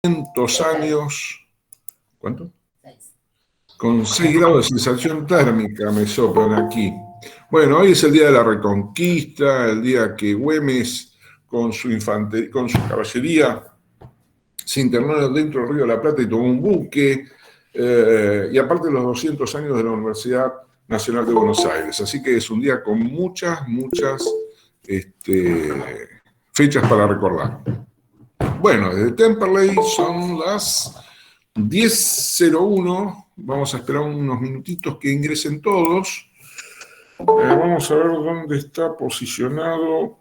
200 años, ¿cuánto? Con 6 grados de sensación térmica me soplan aquí. Bueno, hoy es el día de la Reconquista, el día que Güemes, con su caballería, se internó dentro del Río de la Plata y tomó un buque, y aparte los 200 años de la Universidad Nacional de Buenos Aires. Así que es un día con muchas fechas para recordar. Bueno, desde Temperley son las 10:01. Vamos a esperar unos minutitos que ingresen todos. Vamos a ver dónde está posicionado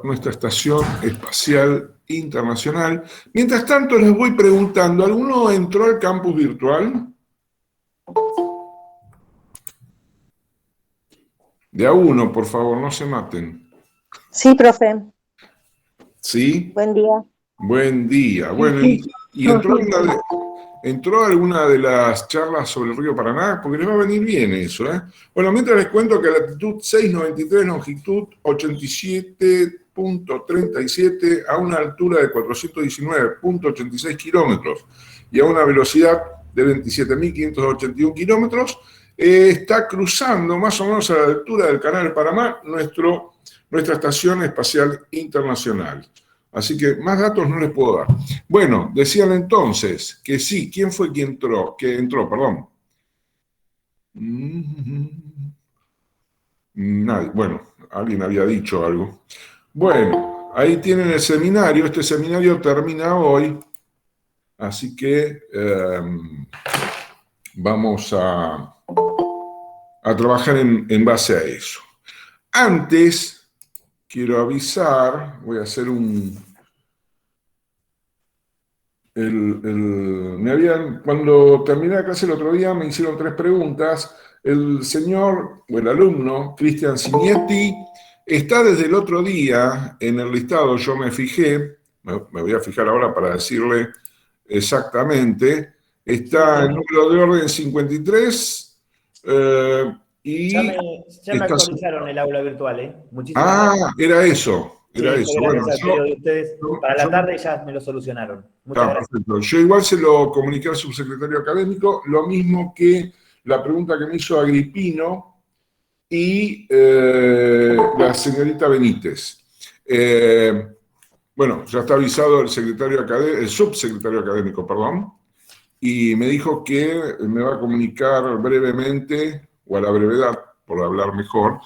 nuestra estación espacial internacional. Mientras tanto, les voy preguntando, ¿alguno entró al campus virtual? De a uno, por favor, no se maten. Sí, profe. ¿Sí? Buen día. Buen día. Bueno, ¿y entró alguna de las charlas sobre el río Paraná? Porque les va a venir bien eso, ¿eh? Bueno, mientras les cuento que latitud 693, longitud 87.37, a una altura de 419.86 kilómetros y a una velocidad de 27.581 kilómetros, está cruzando más o menos a la altura del canal Panamá nuestra estación espacial internacional. Así que más datos no les puedo dar. Bueno, decían entonces que sí. ¿Quién fue quien entró? Que entró, perdón. Nadie. Bueno, alguien había dicho algo. Bueno, ahí tienen el seminario. Este seminario termina hoy. Así que vamos a trabajar en base a eso. Antes, quiero avisar, voy a hacer cuando terminé la clase el otro día me hicieron 3 preguntas. El señor, o el alumno, Cristian Signetti, está desde el otro día en el listado. Yo me fijé, me voy a fijar ahora para decirle exactamente. Está en número de orden 53. Ya me actualizaron el aula virtual, ¿eh? Muchísimas gracias. Era eso. Era sí, eso. Bueno, al pedido de ustedes. Para la tarde ya me lo solucionaron. Muchas gracias. Perfecto. Yo igual se lo comuniqué al subsecretario académico, lo mismo que la pregunta que me hizo Agripino y la señorita Benítez. Bueno, ya está avisado el subsecretario académico, perdón, y me dijo que me va a comunicar brevemente, o a la brevedad, por hablar mejor,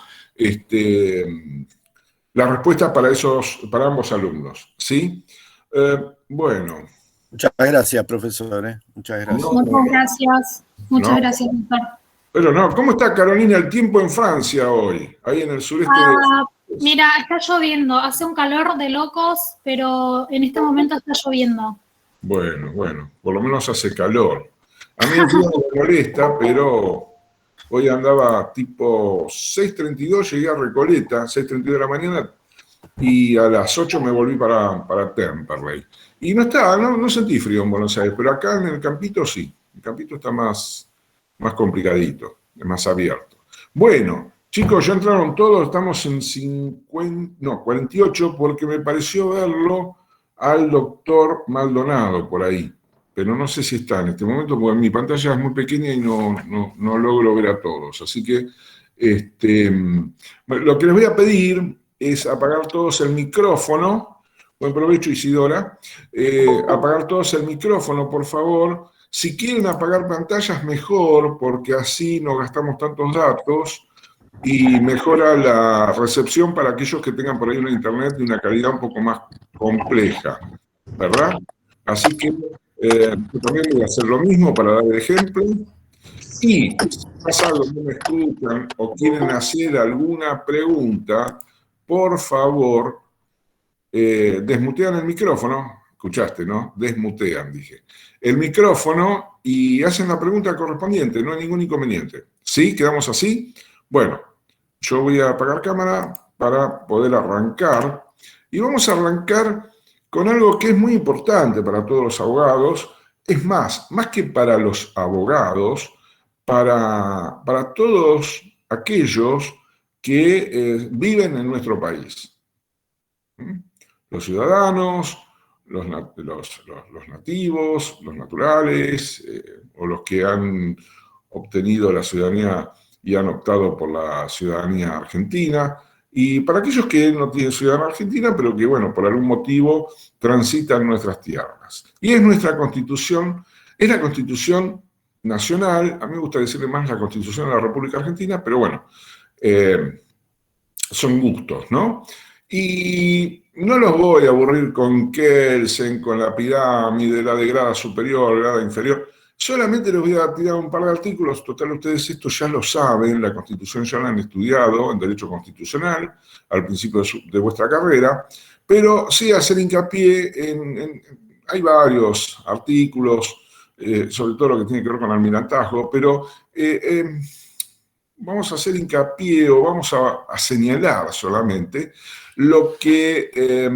la respuesta para ambos alumnos, ¿sí? Bueno. Muchas gracias, profesor. Muchas gracias. Muchas gracias. Muchas gracias, doctor. Pero no, ¿cómo está, Carolina, el tiempo en Francia hoy? Ahí en el sureste Mira, está lloviendo. Hace un calor de locos, pero en este momento está lloviendo. Bueno, por lo menos hace calor. A mí el día me molesta, pero hoy andaba tipo 6:32, llegué a Recoleta, 6:32 de la mañana, y a las 8 me volví para Temperley. Y no sentí frío en Buenos Aires, pero acá en el campito sí. El campito está más complicadito, más abierto. Bueno, chicos, ya entraron todos, estamos en 48, porque me pareció verlo al doctor Maldonado por ahí. Pero no sé si está en este momento, porque mi pantalla es muy pequeña y no logro ver a todos. Así que lo que les voy a pedir es apagar todos el micrófono. Buen provecho, Isidora. Apagar todos el micrófono, por favor. Si quieren apagar pantallas, mejor, porque así no gastamos tantos datos y mejora la recepción para aquellos que tengan por ahí una internet de una calidad un poco más compleja, ¿verdad? Así que yo también voy a hacer lo mismo para dar el ejemplo. Y si pasa algo, no me escuchan o quieren hacer alguna pregunta, por favor, desmutean el micrófono. Escuchaste, ¿no? Desmutean, dije. El micrófono y hacen la pregunta correspondiente, no hay ningún inconveniente. ¿Sí? ¿Quedamos así? Bueno, yo voy a apagar cámara para poder arrancar. Y vamos a arrancar con algo que es muy importante para todos los abogados. Es más que para los abogados, para todos aquellos que viven en nuestro país. los ciudadanos, los nativos, los naturales, o los que han obtenido la ciudadanía y han optado por la ciudadanía argentina, y para aquellos que no tienen ciudadanía argentina, pero que, bueno, por algún motivo transitan nuestras tierras. Y es nuestra Constitución, es la Constitución nacional, a mí me gusta decirle más la Constitución de la República Argentina, pero bueno, son gustos, ¿no? Y no los voy a aburrir con Kelsen, con la pirámide, la de grada superior, grada inferior. Solamente les voy a tirar un par de artículos. Total, ustedes esto ya lo saben, la Constitución ya la han estudiado en Derecho Constitucional al principio de vuestra carrera, pero sí hacer hincapié hay varios artículos, sobre todo lo que tiene que ver con almirantazgo, pero vamos a hacer hincapié o vamos a señalar solamente lo que,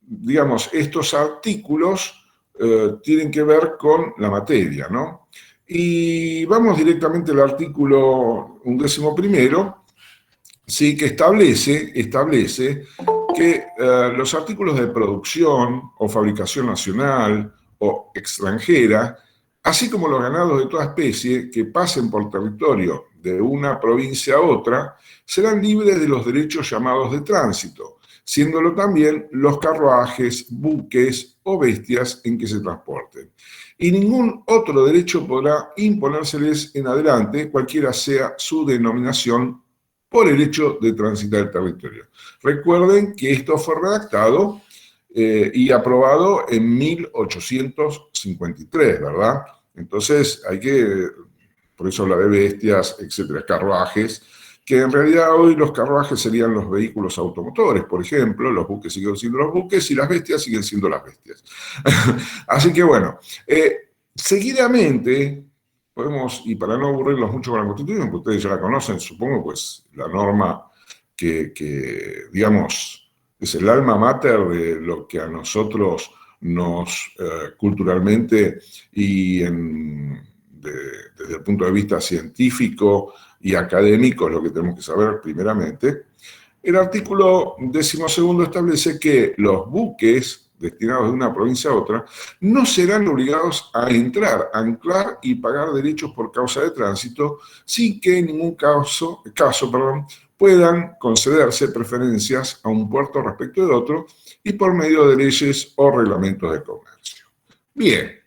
digamos, estos artículos tienen que ver con la materia, ¿no? Y vamos directamente al artículo 11º, ¿sí? Que establece que los artículos de producción o fabricación nacional o extranjera, así como los ganados de toda especie que pasen por territorio de una provincia a otra, serán libres de los derechos llamados de tránsito, siéndolo también los carruajes, buques o bestias en que se transporten. Y ningún otro derecho podrá imponérseles en adelante, cualquiera sea su denominación, por el hecho de transitar el territorio. Recuerden que esto fue redactado y aprobado en 1853, ¿verdad? Entonces por eso habla de bestias, etcétera, carruajes, que en realidad hoy los carruajes serían los vehículos automotores, por ejemplo, los buques siguen siendo los buques y las bestias siguen siendo las bestias. Así que bueno, seguidamente podemos, y para no aburrirlos mucho con la Constitución, que ustedes ya la conocen, supongo, pues la norma que digamos, es el alma mater de lo que a nosotros nos culturalmente y desde el punto de vista científico y académico es lo que tenemos que saber primeramente. El artículo 12º establece que los buques destinados de una provincia a otra no serán obligados a entrar, anclar y pagar derechos por causa de tránsito sin que en ningún caso puedan concederse preferencias a un puerto respecto de otro y por medio de leyes o reglamentos de comercio. Bien,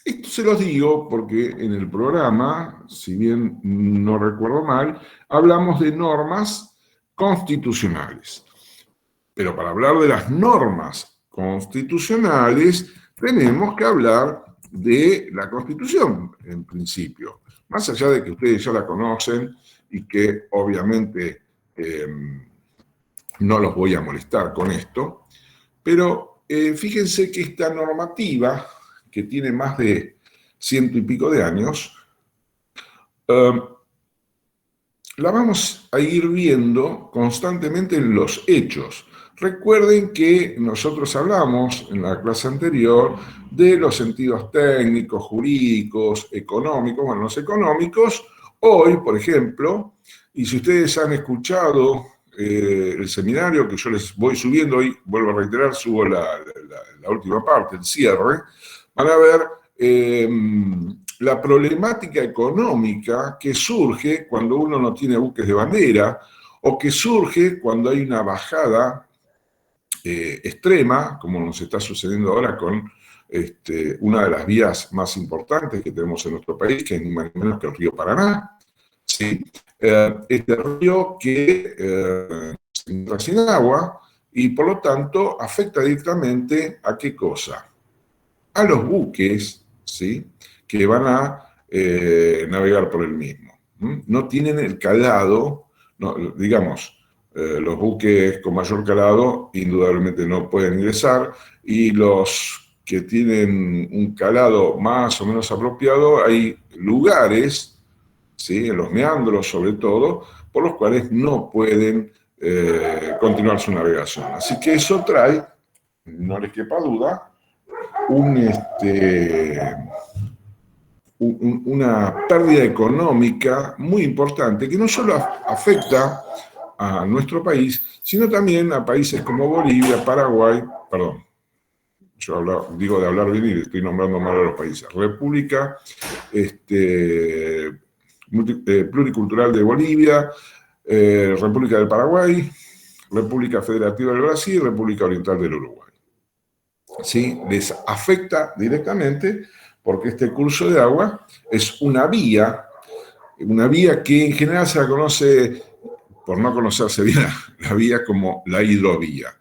esto se los digo porque en el programa, si bien no recuerdo mal, hablamos de normas constitucionales. Pero para hablar de las normas constitucionales tenemos que hablar de la Constitución, en principio. Más allá de que ustedes ya la conocen y que obviamente no los voy a molestar con esto, pero fíjense que esta normativa, que tiene más de 100 y pico de años, la vamos a ir viendo constantemente en los hechos. Recuerden que nosotros hablamos en la clase anterior de los sentidos técnicos, jurídicos, económicos. Bueno, los económicos, hoy, por ejemplo, y si ustedes han escuchado el seminario que yo les voy subiendo, hoy vuelvo a reiterar, subo la última parte, el cierre, van a ver la problemática económica que surge cuando uno no tiene buques de bandera, o que surge cuando hay una bajada extrema, como nos está sucediendo ahora con una de las vías más importantes que tenemos en nuestro país, que es ni más ni menos que el río Paraná. ¿Sí? Este río que se encuentra sin agua y por lo tanto afecta directamente a qué cosa? A los buques, ¿sí? Que van a navegar por el mismo. No tienen el calado, no, digamos, los buques con mayor calado indudablemente no pueden ingresar, y los que tienen un calado más o menos apropiado, hay lugares, ¿sí? En los meandros sobre todo, por los cuales no pueden continuar su navegación. Así que eso trae, no les quepa duda, una pérdida económica muy importante que no solo afecta a nuestro país, sino también a países como Bolivia, Paraguay, perdón, digo de hablar bien y estoy nombrando mal a los países, República Pluricultural de Bolivia, República del Paraguay, República Federativa del Brasil y República Oriental del Uruguay. ¿Sí? Les afecta directamente porque este curso de agua es una vía que en general se la conoce, por no conocerse bien la vía, como la hidrovía.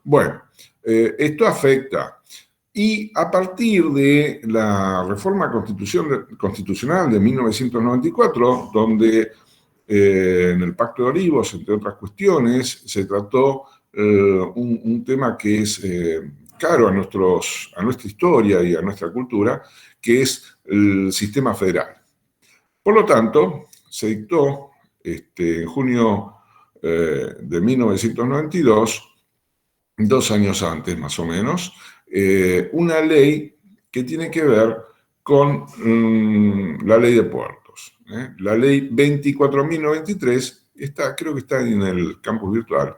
Bueno, esto afecta. Y a partir de la reforma constitucional de 1994, donde en el Pacto de Olivos, entre otras cuestiones, se trató un tema que es caro a nuestra historia y a nuestra cultura, que es el sistema federal. Por lo tanto, se dictó en junio de 1992, 2 años antes más o menos, una ley que tiene que ver con la ley de puertos. La ley 24.093, creo que está en el campus virtual,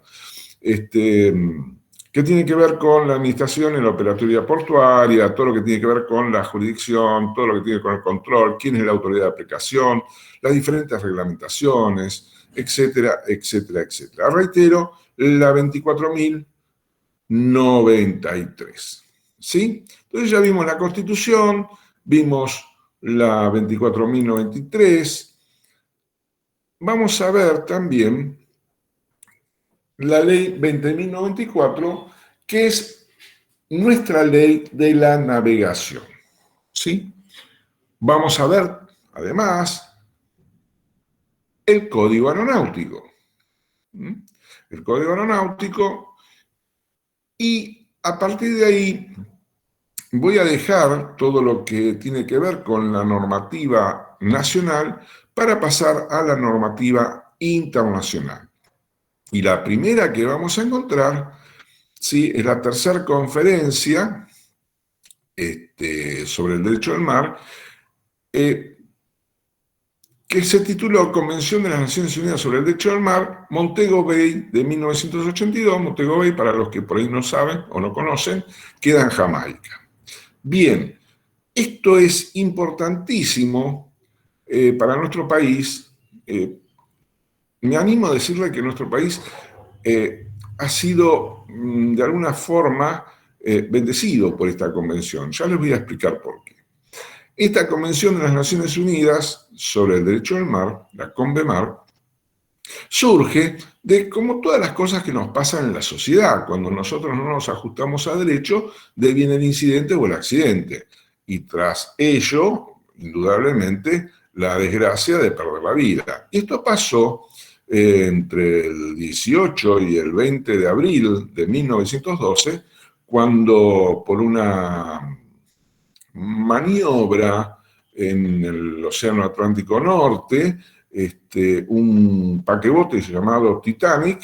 que tiene que ver con la administración y la operatoria portuaria, todo lo que tiene que ver con la jurisdicción, todo lo que tiene que ver con el control, quién es la autoridad de aplicación, las diferentes reglamentaciones, etcétera, etcétera, etcétera. Reitero, la 24.093. ¿Sí? Entonces ya vimos la Constitución, vimos la 24.093. Vamos a ver también la ley 20.094, que es nuestra ley de la navegación. ¿Sí? Vamos a ver, además, el Código Aeronáutico. El Código Aeronáutico, y a partir de ahí voy a dejar todo lo que tiene que ver con la normativa nacional para pasar a la normativa internacional. Y la primera que vamos a encontrar, ¿sí?, es la tercera conferencia sobre el derecho del mar, que se tituló Convención de las Naciones Unidas sobre el Derecho del Mar, Montego Bay, de 1982. Montego Bay, para los que por ahí no saben o no conocen, queda en Jamaica. Bien, esto es importantísimo para nuestro país. Me animo a decirle que nuestro país ha sido, de alguna forma, bendecido por esta convención. Ya les voy a explicar por qué. Esta Convención de las Naciones Unidas sobre el Derecho del Mar, la CONVEMAR, surge de, como todas las cosas que nos pasan en la sociedad, cuando nosotros no nos ajustamos a derecho, deviene el incidente o el accidente. Y tras ello, indudablemente, la desgracia de perder la vida. Y esto pasó entre el 18 y el 20 de abril de 1912, cuando por una maniobra en el Océano Atlántico Norte, un paquebote llamado Titanic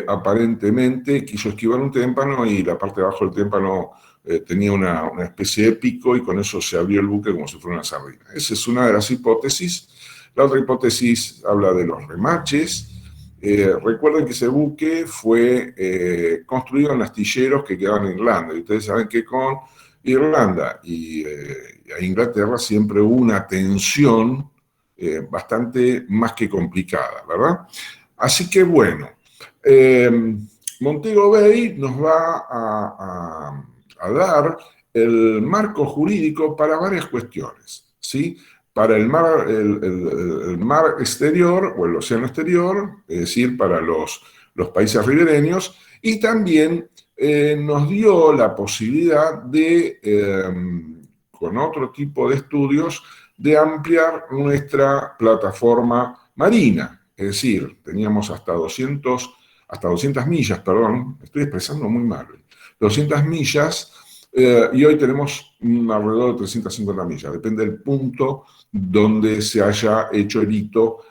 aparentemente quiso esquivar un témpano y la parte de abajo del témpano tenía una especie de pico y con eso se abrió el buque como si fuera una sardina. Esa es una de las hipótesis. La otra hipótesis habla de los remaches. Recuerden que ese buque fue construido en astilleros que quedaban en Irlanda. Y ustedes saben que con Irlanda y a Inglaterra siempre hubo una tensión bastante más que complicada, ¿verdad? Así que bueno, Montego Bay nos va a dar el marco jurídico para varias cuestiones, ¿sí? Para el mar exterior o el océano exterior, es decir, para los países ribereños, y también nos dio la posibilidad de, con otro tipo de estudios, de ampliar nuestra plataforma marina. Es decir, teníamos hasta 200 millas, perdón, estoy expresando muy mal, 200 millas, y hoy tenemos alrededor de 350 millas, depende del punto donde se haya hecho el hito,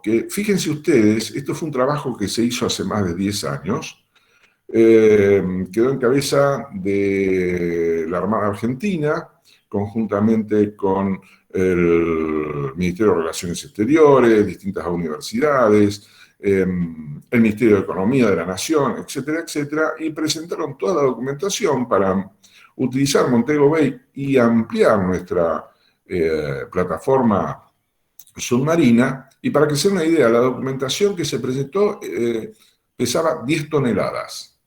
que, fíjense ustedes, esto fue un trabajo que se hizo hace más de 10 años, quedó en cabeza de la Armada Argentina, conjuntamente con el Ministerio de Relaciones Exteriores, distintas universidades, el Ministerio de Economía de la Nación, etcétera, etcétera, y presentaron toda la documentación para utilizar Montego Bay y ampliar nuestra plataforma submarina. Y para que se den una idea, la documentación que se presentó pesaba 10 toneladas.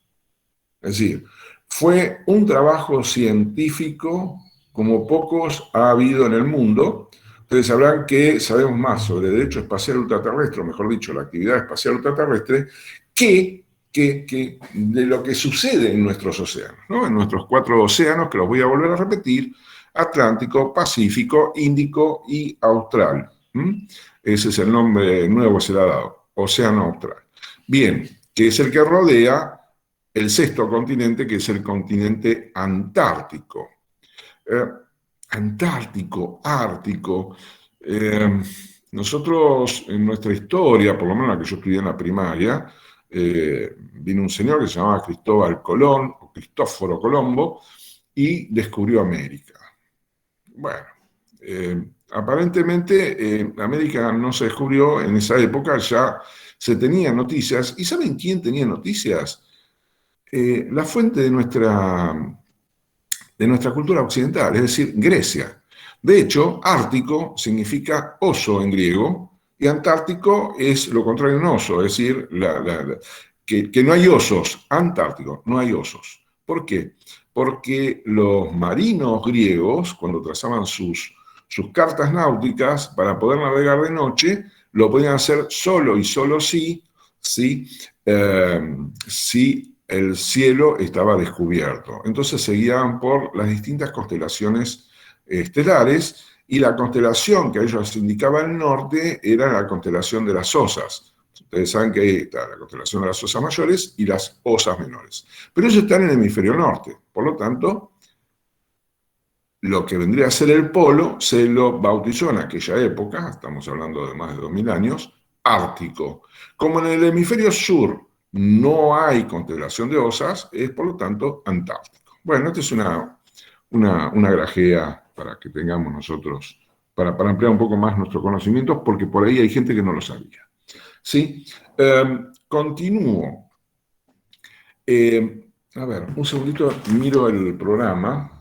Es decir, fue un trabajo científico como pocos ha habido en el mundo. Ustedes sabrán que sabemos más sobre derecho espacial ultraterrestre, o mejor dicho, la actividad espacial ultraterrestre, que de lo que sucede en nuestros océanos, ¿no? En nuestros 4 océanos, que los voy a volver a repetir: Atlántico, Pacífico, Índico y Austral. Ese es el nombre nuevo que se le ha dado, Océano Austral. Bien, que es el que rodea el 6º continente, que es el continente antártico. Antártico, ártico. Nosotros en nuestra historia, por lo menos la que yo estudié en la primaria, vino un señor que se llamaba Cristóbal Colón, o Cristóforo Colombo, y descubrió América. Bueno, aparentemente América no se descubrió en esa época, ya se tenían noticias. ¿Y saben quién tenía noticias? La fuente de nuestra cultura occidental, es decir, Grecia. De hecho, ártico significa oso en griego, y antártico es lo contrario de un oso, es decir, que no hay osos. Antártico, no hay osos. ¿Por qué? Porque los marinos griegos, cuando trazaban sus cartas náuticas para poder navegar de noche, lo podían hacer solo y solo si el cielo estaba descubierto. Entonces se guiaban por las distintas constelaciones estelares, y la constelación que a ellos indicaba el norte era la constelación de las Osas. Ustedes saben que ahí está la constelación de las Osas mayores y las Osas menores. Pero ellos están en el hemisferio norte. Por lo tanto, lo que vendría a ser el polo se lo bautizó en aquella época, estamos hablando de más de 2000 años, Ártico. Como en el hemisferio sur no hay constelación de Osas, es por lo tanto Antártico. Bueno, esta es una grajea para que tengamos nosotros, para ampliar un poco más nuestros conocimientos, porque por ahí hay gente que no lo sabía. ¿Sí? Continúo. A ver, un segundito, miro el programa.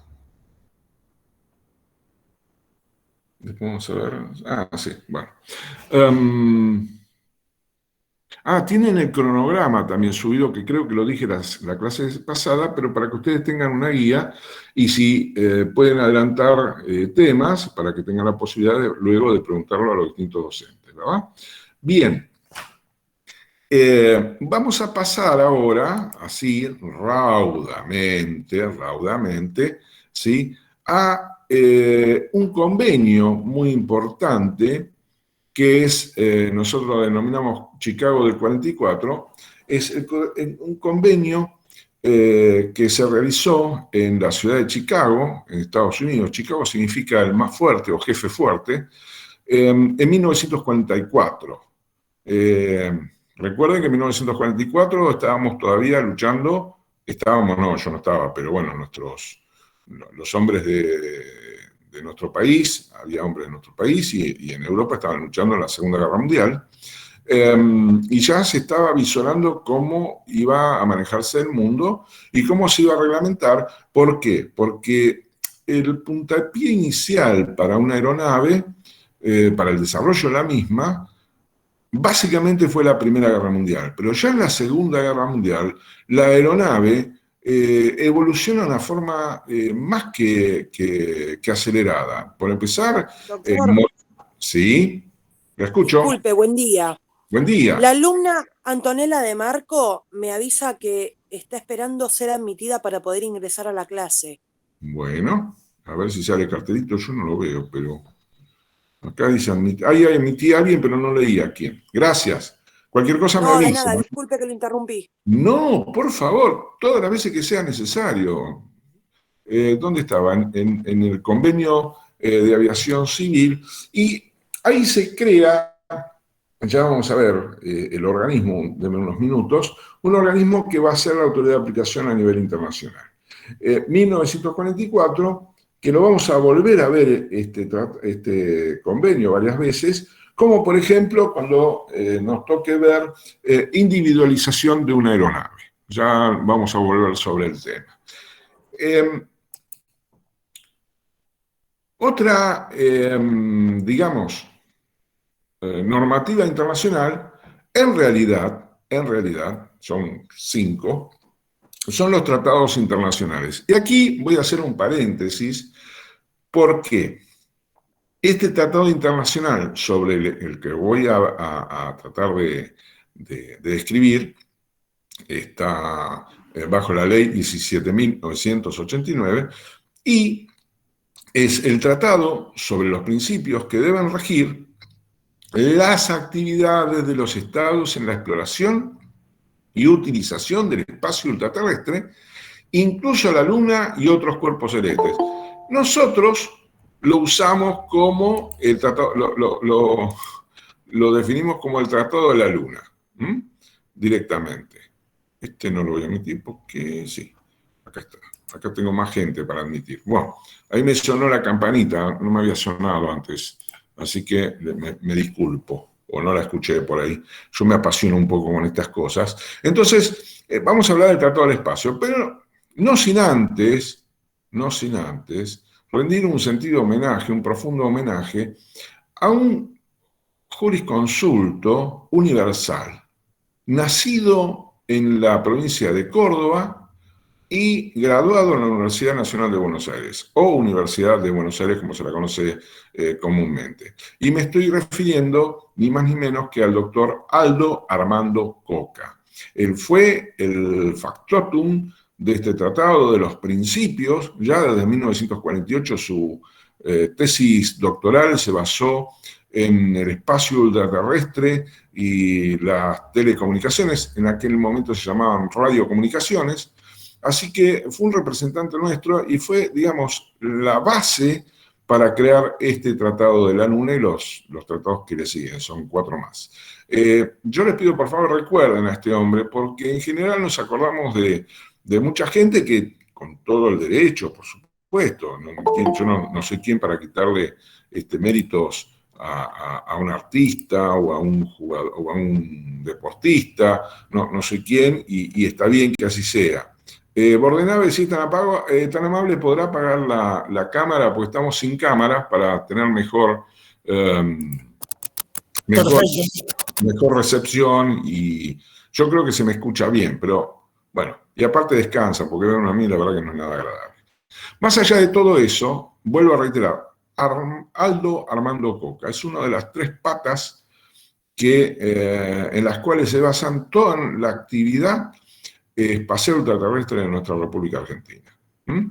Vamos a ver. Sí, bueno. Tienen el cronograma también subido, que creo que lo dije la clase pasada, pero para que ustedes tengan una guía y si pueden adelantar temas para que tengan la posibilidad luego de preguntarlo a los distintos docentes, ¿verdad? Bien. Vamos a pasar ahora, así, raudamente, ¿sí? A un convenio muy importante que es, nosotros lo denominamos Chicago del 44, es un convenio que se realizó en la ciudad de Chicago, en Estados Unidos. Chicago significa el más fuerte o jefe fuerte, en 1944. Recuerden que en 1944 estábamos todavía luchando, yo no estaba, pero bueno, los hombres de nuestro país, había hombres de nuestro país y en Europa estaban luchando en la Segunda Guerra Mundial, y ya se estaba visorando cómo iba a manejarse el mundo y cómo se iba a reglamentar. ¿Por qué? Porque el puntapié inicial para una aeronave, para el desarrollo de la misma, básicamente fue la Primera Guerra Mundial, pero ya en la Segunda Guerra Mundial la aeronave evoluciona de una forma más que acelerada. Por empezar, ¿sí? ¿La escucho? Disculpe, buen día. Buen día. La alumna Antonella de Marco me avisa que está esperando ser admitida para poder ingresar a la clase. Bueno, a ver si sale cartelito, yo no lo veo, pero acá dice admitir. Ahí admití a alguien, pero no leí a quién. Gracias. Cualquier cosa me avisa. No, de nada, disculpe que lo interrumpí. No, por favor, todas las veces que sea necesario. ¿Dónde estaba? En el convenio de aviación civil, y ahí se crea, ya vamos a ver el organismo, denme unos minutos, un organismo que va a ser la autoridad de aplicación a nivel internacional. 1944, que lo vamos a volver a ver este convenio varias veces, como por ejemplo cuando nos toque ver individualización de una aeronave. Ya vamos a volver sobre el tema. Otra, digamos, normativa internacional, en realidad, son 5, son los tratados internacionales. Y aquí voy a hacer un paréntesis, porque este tratado internacional sobre el que voy a tratar de describir está bajo la ley 17.989 y es el tratado sobre los principios que deben regir las actividades de los estados en la exploración y utilización del espacio ultraterrestre, incluso la Luna y otros cuerpos celestes. Nosotros lo usamos como el tratado, lo definimos como el Tratado de la Luna, directamente. Este no lo voy a admitir porque sí, acá está. Acá tengo más gente para admitir. Bueno, ahí me sonó la campanita, no me había sonado antes, así que me disculpo, o no la escuché por ahí. Yo me apasiono un poco con estas cosas. Entonces, vamos a hablar del Tratado del Espacio, pero no sin antes, rendir un sentido homenaje, un profundo homenaje, a un jurisconsulto universal, nacido en la provincia de Córdoba y graduado en la Universidad Nacional de Buenos Aires, o Universidad de Buenos Aires, como se la conoce comúnmente. Y me estoy refiriendo, ni más ni menos, que al doctor Aldo Armando Coca. Él fue el factotum de este tratado, de los principios. Ya desde 1948 su tesis doctoral se basó en el espacio ultraterrestre y las telecomunicaciones, en aquel momento se llamaban radiocomunicaciones. Así que fue un representante nuestro y fue, digamos, la base para crear este Tratado de la Luna y los tratados que le siguen, son 4 más. Yo les pido, por favor, recuerden a este hombre, porque en general nos acordamos de mucha gente que, con todo el derecho, por supuesto, yo no soy quien para quitarle méritos a un artista o a un jugador o a un deportista, no soy quien, y está bien que así sea. Bordenave, si es tan amable, podrá apagar la cámara, porque estamos sin cámaras para tener mejor recepción, y yo creo que se me escucha bien, pero bueno, y aparte descansa, porque verme a mí la verdad que no es nada agradable. Más allá de todo eso, vuelvo a reiterar, Aldo Armando Coca es una de las 3 patas en las cuales se basan toda la actividad espacial ultraterrestre de nuestra República Argentina.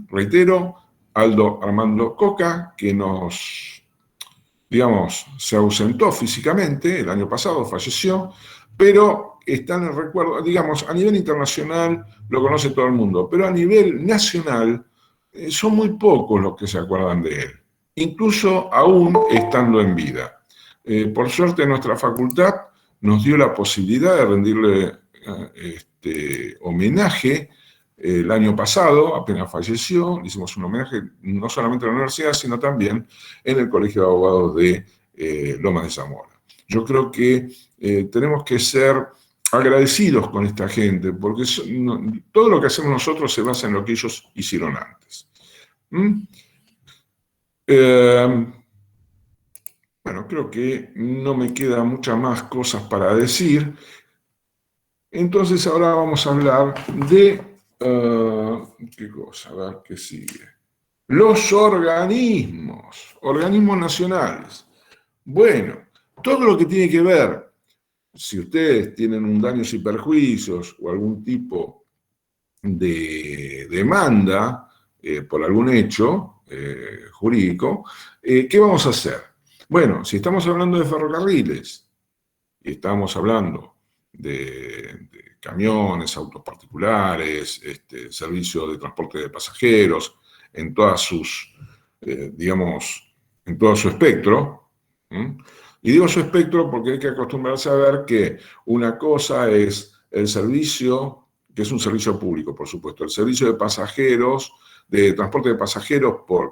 Reitero, Aldo Armando Coca, que se ausentó físicamente, el año pasado falleció, pero está en el recuerdo, a nivel internacional lo conoce todo el mundo, pero a nivel nacional son muy pocos los que se acuerdan de él, incluso aún estando en vida. Por suerte nuestra facultad nos dio la posibilidad de rendirle homenaje el año pasado, apenas falleció. Le hicimos un homenaje no solamente en la universidad, sino también en el Colegio de Abogados de Lomas de Zamora. Yo creo que tenemos que ser agradecidos con esta gente, porque todo lo que hacemos nosotros se basa en lo que ellos hicieron antes. Bueno, creo que no me quedan muchas más cosas para decir. Entonces ahora vamos a hablar de... ¿qué cosa? A ver qué sigue. Los organismos nacionales. Bueno, todo lo que tiene que ver, si ustedes tienen un daños y perjuicios o algún tipo de demanda por algún hecho jurídico, ¿qué vamos a hacer? Bueno, si estamos hablando de ferrocarriles y estamos hablando de camiones, autos particulares, servicio de transporte de pasajeros, en todas sus, en todo su espectro. Y digo su espectro porque hay que acostumbrarse a ver que una cosa es el servicio, que es un servicio público, por supuesto, el servicio de pasajeros, de transporte de pasajeros por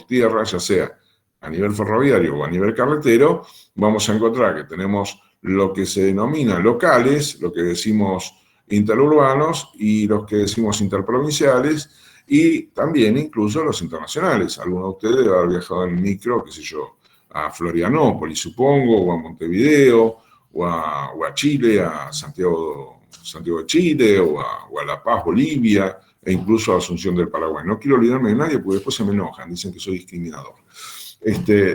tierra, ya sea a nivel ferroviario o a nivel carretero, vamos a encontrar que tenemos lo que se denomina locales, lo que decimos interurbanos y los que decimos interprovinciales, y también incluso los internacionales. Algunos de ustedes deben haber viajado en micro, qué sé yo, a Florianópolis, supongo, o a Montevideo, o a Chile, a Santiago de Chile, o a La Paz, Bolivia, e incluso a Asunción del Paraguay. No quiero olvidarme de nadie porque después se me enojan, dicen que soy discriminador.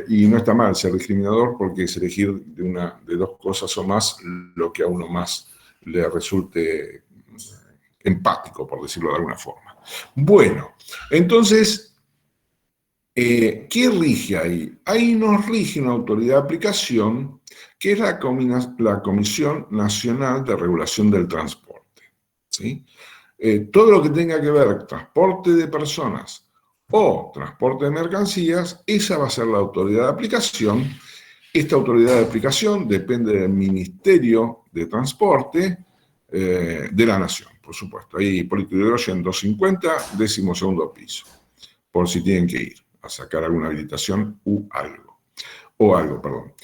Y no está mal ser discriminador porque es elegir de dos cosas o más lo que a uno más le resulte empático, por decirlo de alguna forma. Bueno, entonces, ¿qué rige ahí? Ahí nos rige una autoridad de aplicación que es la Comisión Nacional de Regulación del Transporte, ¿sí? Todo lo que tenga que ver con transporte de personas o transporte de mercancías, esa va a ser la autoridad de aplicación. Esta autoridad de aplicación depende del Ministerio de Transporte de la Nación, por supuesto. Ahí Hipólito Yrigoyen 250, 12º piso, por si tienen que ir a sacar alguna habilitación perdón.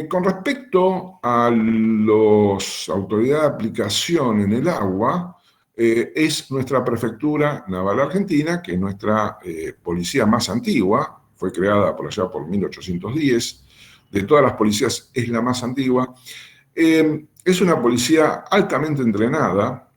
Con respecto a los autoridades de aplicación en el agua, es nuestra Prefectura Naval Argentina, que es nuestra policía más antigua, fue creada por allá por 1810, de todas las policías es la más antigua. Es una policía altamente entrenada.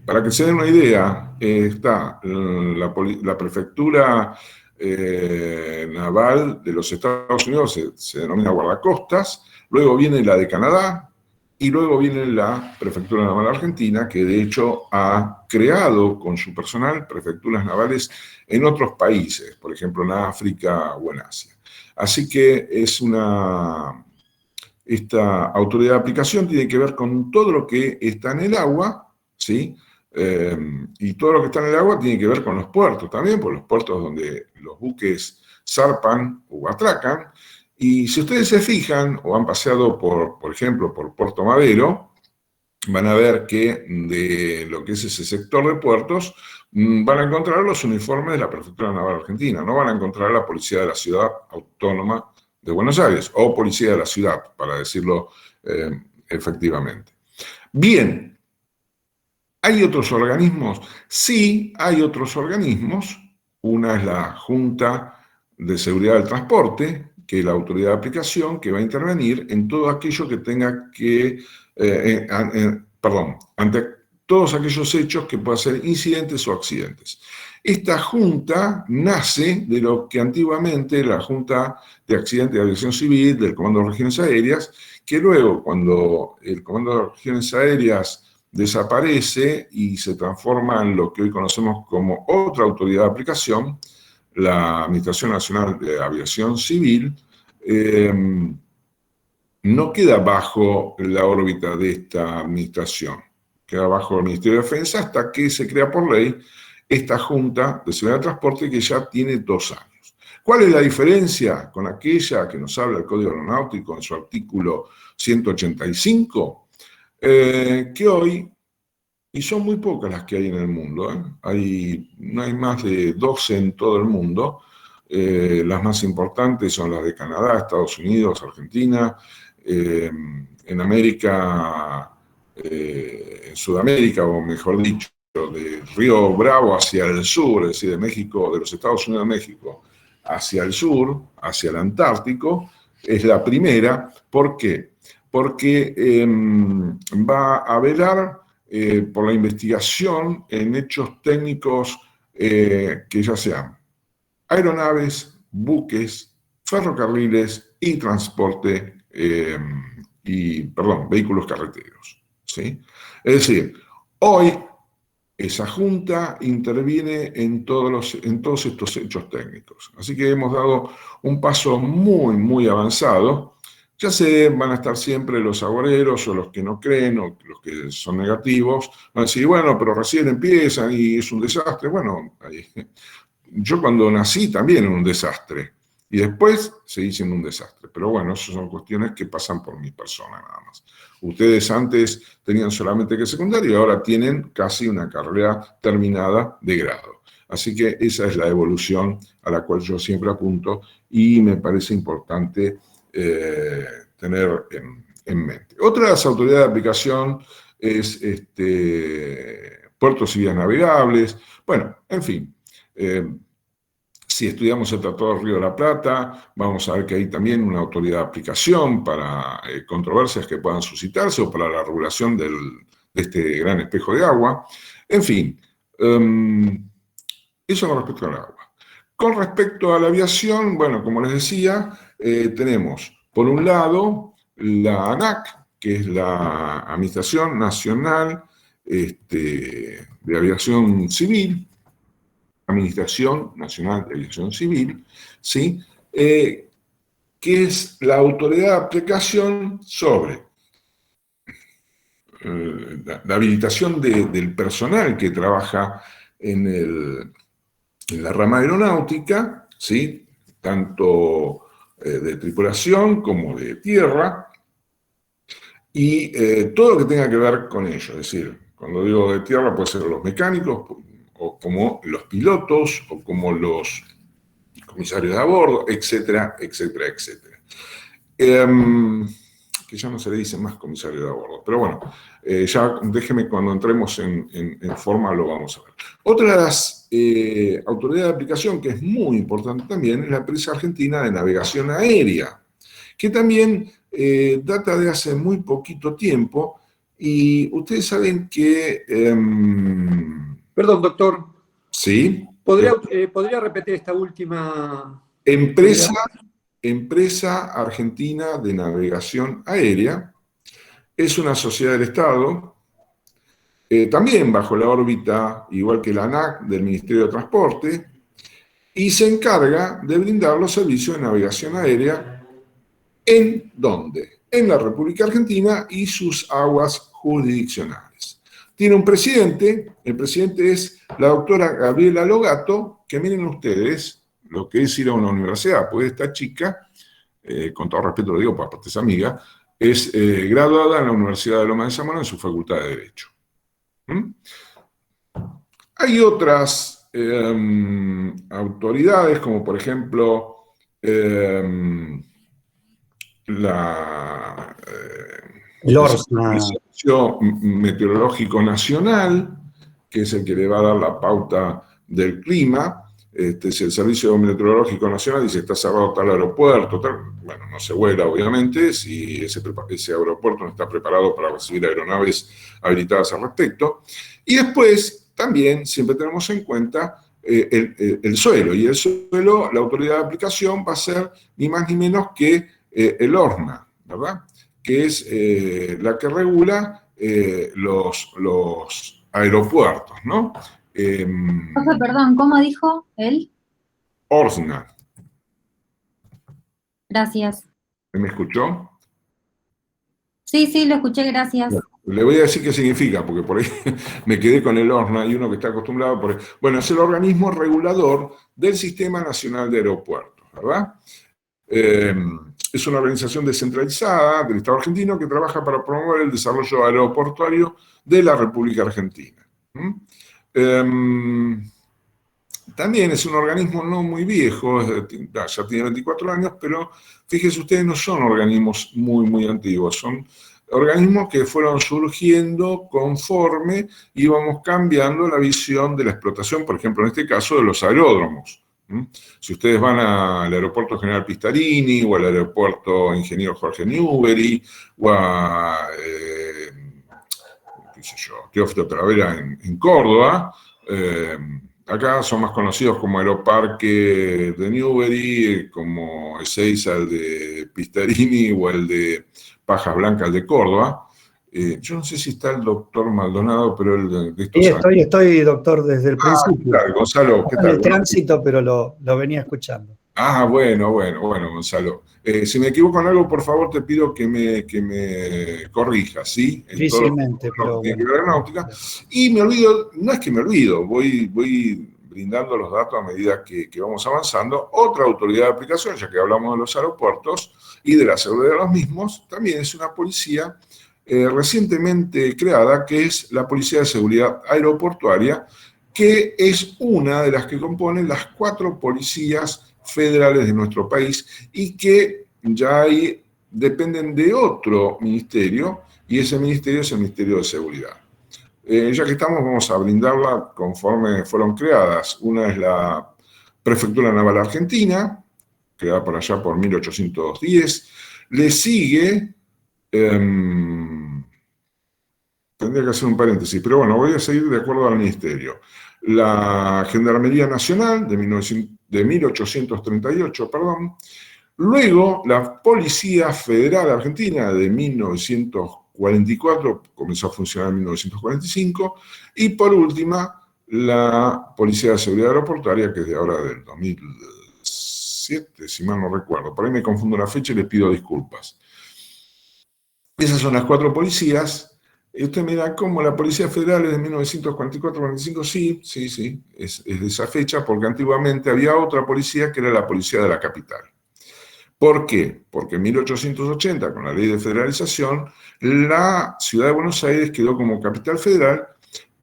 Para que se den una idea, está la Prefectura Naval de los Estados Unidos, se denomina guardacostas, luego viene la de Canadá, y luego viene la Prefectura Naval Argentina, que de hecho ha creado con su personal prefecturas navales en otros países, por ejemplo en África o en Asia. Así que esta autoridad de aplicación tiene que ver con todo lo que está en el agua, ¿sí? Y todo lo que está en el agua tiene que ver con los puertos también, por los puertos donde los buques zarpan o atracan. Y si ustedes se fijan o han paseado por ejemplo, por Puerto Madero, van a ver que de lo que es ese sector de puertos van a encontrar los uniformes de la Prefectura Naval Argentina, no van a encontrar la Policía de la Ciudad Autónoma de Buenos Aires, o Policía de la Ciudad, para decirlo efectivamente. Bien, ¿hay otros organismos? Sí, hay otros organismos. Una es la Junta de Seguridad del Transporte, que es la autoridad de aplicación que va a intervenir en todo aquello que tenga que, ante todos aquellos hechos que puedan ser incidentes o accidentes. Esta junta nace de lo que antiguamente la Junta de Accidentes de Aviación Civil del Comando de Regiones Aéreas, que luego cuando el Comando de Regiones Aéreas desaparece y se transforma en lo que hoy conocemos como otra autoridad de aplicación, la Administración Nacional de Aviación Civil, no queda bajo la órbita de esta administración, queda bajo el Ministerio de Defensa hasta que se crea por ley esta Junta de Seguridad del Transporte que ya tiene 2 años. ¿Cuál es la diferencia con aquella que nos habla el Código Aeronáutico en su artículo 185? Que hoy, y son muy pocas las que hay en el mundo, no hay más de 12 en todo el mundo. Las más importantes son las de Canadá, Estados Unidos, Argentina, en América, en Sudamérica, o mejor dicho, de Río Bravo hacia el sur, es decir, de México, de los Estados Unidos de México hacia el sur, hacia el Antártico, es la primera. ¿Por qué? Porque va a velar por la investigación en hechos técnicos que ya sean aeronaves, buques, ferrocarriles y transporte, vehículos carreteros, ¿sí? Es decir, hoy esa junta interviene en todos estos hechos técnicos. Así que hemos dado un paso muy, muy avanzado. Ya van a estar siempre los agoreros o los que no creen o los que son negativos. Van a decir, bueno, pero recién empiezan y es un desastre. Bueno, yo cuando nací también era un desastre. Y después seguí siendo un desastre. Pero bueno, esas son cuestiones que pasan por mi persona nada más. Ustedes antes tenían solamente que secundario y ahora tienen casi una carrera terminada de grado. Así que esa es la evolución a la cual yo siempre apunto y me parece importante tener en mente. Otra de las autoridades de aplicación es puertos y vías navegables. Bueno, en fin. Si estudiamos el Tratado del Río de la Plata, vamos a ver que hay también una autoridad de aplicación para controversias que puedan suscitarse o para la regulación de este gran espejo de agua. En fin, eso con respecto al agua. Con respecto a la aviación, bueno, como les decía, tenemos por un lado la ANAC, que es la Administración Nacional de Aviación Civil, Administración Nacional de Aviación Civil, ¿sí? Que es la autoridad de aplicación sobre la habilitación del personal que trabaja en la rama aeronáutica, ¿sí? Tanto de tripulación como de tierra, y todo lo que tenga que ver con ello. Es decir, cuando digo de tierra puede ser los mecánicos, o como los pilotos, o como los comisarios de a bordo, etcétera, etcétera, etcétera. Que ya no se le dice más comisario de a bordo, pero bueno, ya déjeme cuando entremos en forma lo vamos a ver. Otra de las autoridades de aplicación que es muy importante también es la empresa argentina de navegación aérea, que también data de hace muy poquito tiempo, y ustedes saben que... Perdón, doctor. Sí. ¿Podría repetir esta última? Empresa Argentina de Navegación Aérea es una sociedad del Estado, también bajo la órbita, igual que la ANAC, del Ministerio de Transporte, y se encarga de brindar los servicios de navegación aérea ¿en dónde? En la República Argentina y sus aguas jurisdiccionales. Tiene un presidente, el presidente es la doctora Gabriela Logato, que miren ustedes lo que es ir a una universidad, pues esta chica, con todo respeto lo digo, porque aparte es amiga, es graduada en la Universidad de Loma de Zamora en su Facultad de Derecho. Hay otras autoridades, como por ejemplo el Servicio Meteorológico Nacional, que es el que le va a dar la pauta del clima. Si el Servicio Meteorológico Nacional dice está cerrado tal aeropuerto, bueno, no se vuela obviamente si ese aeropuerto no está preparado para recibir aeronaves habilitadas al respecto. Y después también siempre tenemos en cuenta el suelo, y el suelo, la autoridad de aplicación va a ser ni más ni menos que el ORNA, ¿verdad? Que es la que regula los aeropuertos, ¿no? Perdón, ¿cómo dijo él? ORNA. Gracias. ¿Me escuchó? Sí, lo escuché, gracias. Bueno, le voy a decir qué significa, porque por ahí me quedé con el ORNA y uno que está acostumbrado por... Bueno, es el organismo regulador del Sistema Nacional de Aeropuertos, ¿verdad? Es una organización descentralizada del Estado argentino que trabaja para promover el desarrollo aeroportuario de la República Argentina. También es un organismo no muy viejo, ya tiene 24 años, pero fíjense ustedes, no son organismos muy antiguos, son organismos que fueron surgiendo conforme íbamos cambiando la visión de la explotación, por ejemplo, en este caso de los aeródromos. Si ustedes van al aeropuerto General Pistarini, o al aeropuerto Ingeniero Jorge Newbery, o a Teófilo Travera en Córdoba, acá son más conocidos como Aeroparque de Newbery, como Ezeiza el de Pistarini, o el de Pajas Blancas el de Córdoba. Yo no sé si está el doctor Maldonado, pero el de estos sí, estoy, doctor, desde el principio. Claro, Gonzalo, ¿qué tal? En el tránsito, pero lo venía escuchando. Bueno, Gonzalo. Si me equivoco en algo, por favor, te pido que me corrijas, ¿sí? Difícilmente, pero bueno. Aeronáutica. Y me olvido, no es que me olvido, voy brindando los datos a medida que vamos avanzando. Otra autoridad de aplicación, ya que hablamos de los aeropuertos y de la seguridad de los mismos, también es una policía recientemente creada, que es la Policía de Seguridad Aeroportuaria, que es una de las que componen las 4 policías federales de nuestro país y que ya dependen de otro ministerio, y ese ministerio es el Ministerio de Seguridad. Ya que estamos, vamos a brindarla conforme fueron creadas. Una es la Prefectura Naval Argentina, creada por allá por 1810. Le sigue, tendría que hacer un paréntesis, pero bueno, voy a seguir de acuerdo al ministerio. La Gendarmería Nacional de 1838, perdón. Luego, la Policía Federal Argentina de 1944, comenzó a funcionar en 1945, y por última, la Policía de Seguridad Aeroportuaria, que es de ahora del 2007, si mal no recuerdo. Por ahí me confundo la fecha y les pido disculpas. Esas son las 4 policías. Y usted mira cómo la Policía Federal es de 1944-45, sí, es de esa fecha, porque antiguamente había otra policía que era la Policía de la Capital. ¿Por qué? Porque en 1880, con la ley de federalización, la ciudad de Buenos Aires quedó como capital federal.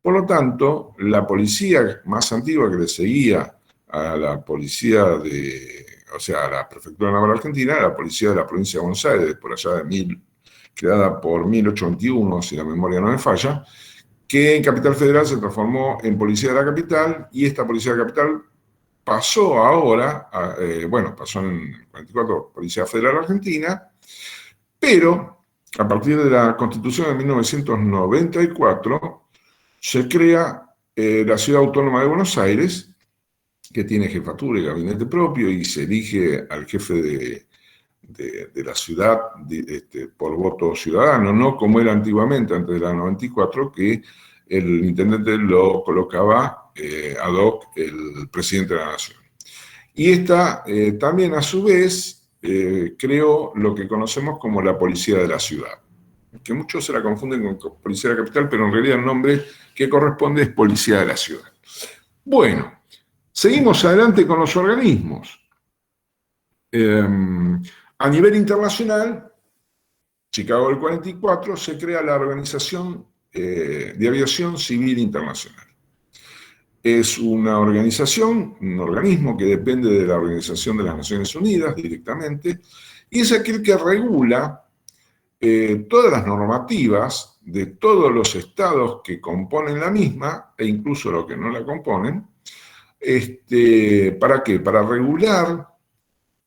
Por lo tanto, la policía más antigua que le seguía a la policía a la Prefectura Naval Argentina, la policía de la provincia de Buenos Aires, por allá creada por 1821, si la memoria no me falla, que en Capital Federal se transformó en Policía de la Capital, y esta Policía de la Capital pasó ahora, pasó en el 44, Policía Federal Argentina, pero a partir de la Constitución de 1994 se crea la Ciudad Autónoma de Buenos Aires, que tiene jefatura y gabinete propio, y se elige al jefe de la ciudad por voto ciudadano, no como era antiguamente, antes de la 94, que el intendente lo colocaba ad hoc el presidente de la nación. Y esta también, a su vez, creó lo que conocemos como la Policía de la Ciudad, que muchos se la confunden con Policía de la Capital, pero en realidad el nombre que corresponde es Policía de la Ciudad. Bueno, seguimos adelante con los organismos. A nivel internacional, Chicago del 44, se crea la Organización de Aviación Civil Internacional. Es una organización, un organismo que depende de la Organización de las Naciones Unidas directamente, y es aquel que regula todas las normativas de todos los estados que componen la misma, e incluso los que no la componen. ¿Para qué? Para regular,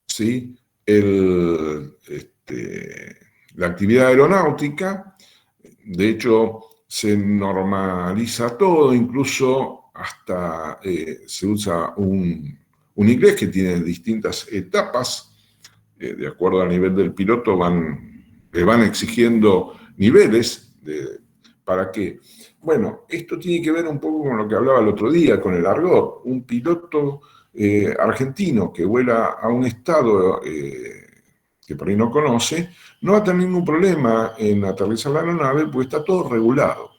¿sí?, la actividad aeronáutica. De hecho, se normaliza todo, incluso hasta se usa un inglés que tiene distintas etapas, de acuerdo al nivel del piloto le van exigiendo niveles. ¿Para qué? Bueno, esto tiene que ver un poco con lo que hablaba el otro día, con el argot. Un piloto argentino que vuela a un estado que por ahí no conoce, no va a tener ningún problema en aterrizar la aeronave, porque está todo regulado.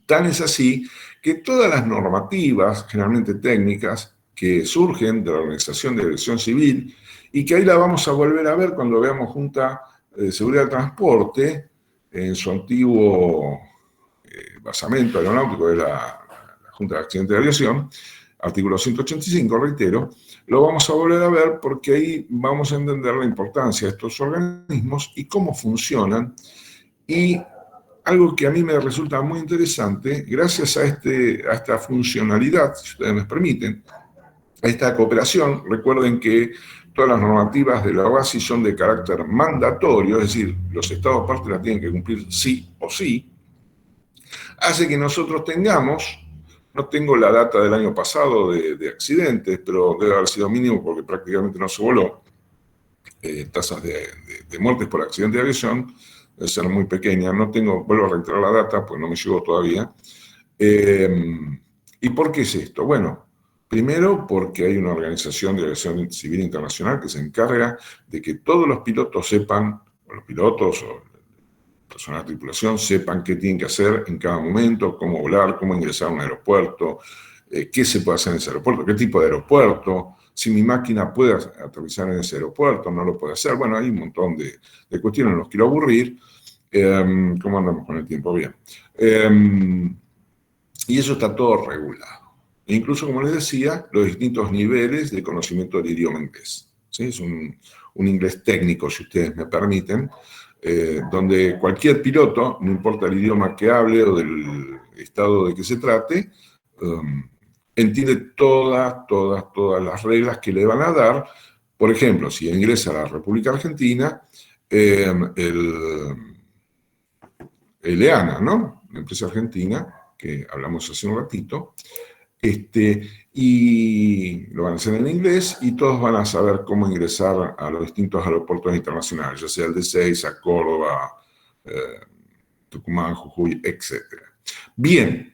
Tan es así que todas las normativas, generalmente técnicas, que surgen de la Organización de Aviación Civil, y que ahí la vamos a volver a ver cuando veamos Junta de Seguridad del Transporte, en su antiguo basamento aeronáutico de la Junta de Accidentes de Aviación, artículo 185, reitero, lo vamos a volver a ver, porque ahí vamos a entender la importancia de estos organismos y cómo funcionan. Y algo que a mí me resulta muy interesante, gracias a esta funcionalidad, si ustedes me permiten, a esta cooperación. Recuerden que todas las normativas de la OASI son de carácter mandatorio, es decir, los estados partes las tienen que cumplir sí o sí. Hace que nosotros tengamos, no tengo la data del año pasado de accidentes, pero debe haber sido mínimo porque prácticamente no se voló, tasas de muertes por accidente de aviación, debe ser muy pequeña. No tengo, vuelvo a reiterar la data, pues no me llegó todavía. ¿Y por qué es esto? Bueno, primero porque hay una organización de aviación civil internacional que se encarga de que todos los pilotos sepan, o los pilotos o personal de tripulación, sepan qué tienen que hacer en cada momento, cómo volar, cómo ingresar a un aeropuerto, qué se puede hacer en ese aeropuerto, qué tipo de aeropuerto, si mi máquina puede aterrizar en ese aeropuerto, no lo puede hacer. Bueno, hay un montón de cuestiones, no los quiero aburrir. ¿Cómo andamos con el tiempo? Bien. Y eso está todo regulado. E incluso, como les decía, los distintos niveles de conocimiento del idioma inglés. ¿Sí? Es un inglés técnico, si ustedes me permiten, donde cualquier piloto, no importa el idioma que hable o del estado de que se trate, entiende todas las reglas que le van a dar. Por ejemplo, si ingresa a la República Argentina, el EANA, ¿no? La empresa argentina, que hablamos hace un ratito, y lo van a hacer en inglés, y todos van a saber cómo ingresar a los distintos aeropuertos internacionales, ya sea el de Ezeiza, Córdoba, Tucumán, Jujuy, etc. Bien,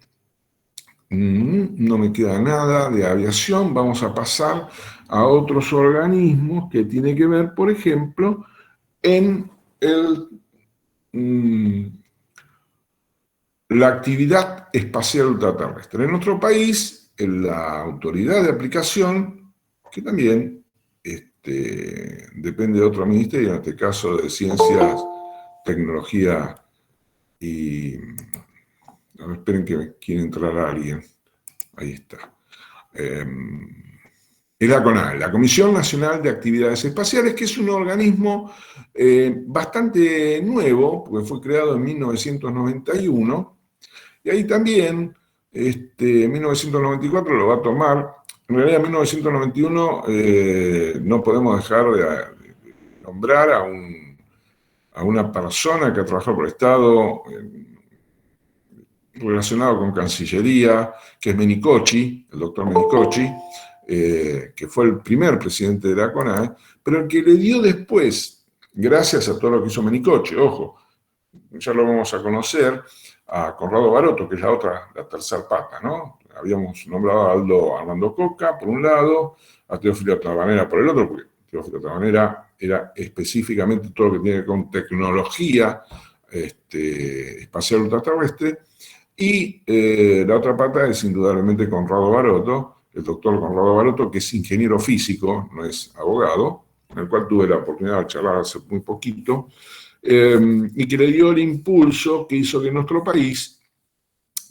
no me queda nada de aviación, vamos a pasar a otros organismos que tienen que ver, por ejemplo, en la actividad espacial ultraterrestre. En nuestro país, la autoridad de aplicación, que también depende de otro ministerio, en este caso de Ciencias, Tecnología y... A ver, esperen que quiere entrar alguien. Ahí está. Es la CONAE, la Comisión Nacional de Actividades Espaciales, que es un organismo bastante nuevo, porque fue creado en 1991, y ahí también, en 1994 lo va a tomar. En realidad, en 1991 no podemos dejar de nombrar a una persona que ha trabajado por el Estado, relacionado con Cancillería, que es Menicotti, el doctor Menicotti, que fue el primer presidente de la CONAE, pero el que le dio después, gracias a todo lo que hizo Menicotti, ojo, ya lo vamos a conocer, a Conrado Barotto, que es la tercera pata, ¿no? Habíamos nombrado a Armando Coca, por un lado, a Teófilo Tabanera por el otro, porque Teófilo Tabanera era específicamente todo lo que tiene que ver con tecnología espacial ultraterrestre, y la otra pata es indudablemente Conrado Barotto, el doctor Conrado Barotto, que es ingeniero físico, no es abogado, con el cual tuve la oportunidad de charlar hace muy poquito, y que le dio el impulso que hizo que nuestro país,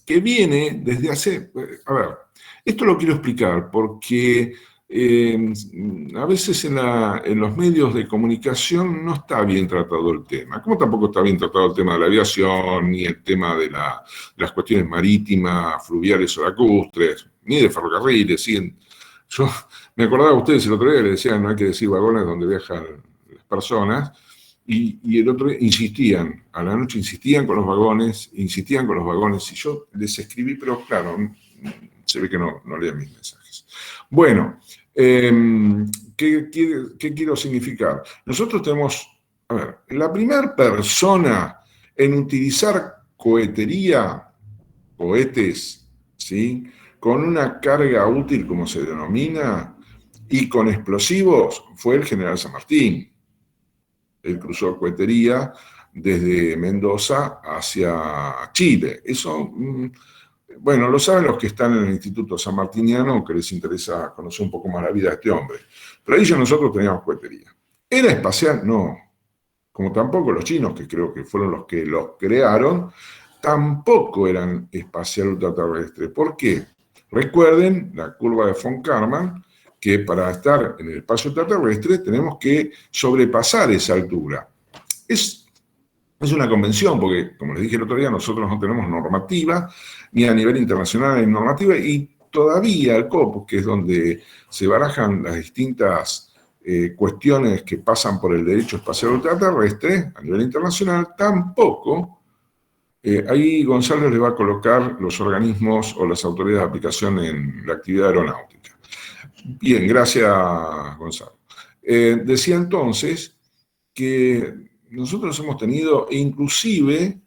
que viene desde hace... A ver, esto lo quiero explicar porque a veces en los medios de comunicación no está bien tratado el tema, como tampoco está bien tratado el tema de la aviación, ni el tema de las cuestiones marítimas, fluviales o lacustres, ni de ferrocarriles. Yo me acordaba de ustedes el otro día, le decían no hay que decir vagones donde viajan las personas, y el otro día insistían, a la noche insistían con los vagones, y yo les escribí, pero claro, se ve que no leían mis mensajes. Bueno, ¿qué quiero significar? Nosotros tenemos, a ver, la primera persona en utilizar cohetes, ¿sí?, con una carga útil, como se denomina, y con explosivos, fue el general San Martín. Él cruzó cohetería desde Mendoza hacia Chile. Eso... Bueno, lo saben los que están en el Instituto Sanmartiniano, que les interesa conocer un poco más la vida de este hombre. Pero ahí ya nosotros teníamos cohetería. ¿Era espacial? No. Como tampoco los chinos, que creo que fueron los que los crearon, tampoco eran espacial ultraterrestre. ¿Por qué? Recuerden la curva de von Karman, que para estar en el espacio ultraterrestre tenemos que sobrepasar esa altura. Es una convención, porque, como les dije el otro día, nosotros no tenemos normativa, ni a nivel internacional hay normativa, y todavía el COPUS, que es donde se barajan las distintas cuestiones que pasan por el derecho espacial ultraterrestre, a nivel internacional, tampoco. Ahí Gonzalo le va a colocar los organismos o las autoridades de aplicación en la actividad aeronáutica. Bien, gracias, Gonzalo. Decía entonces que nosotros hemos tenido, e inclusive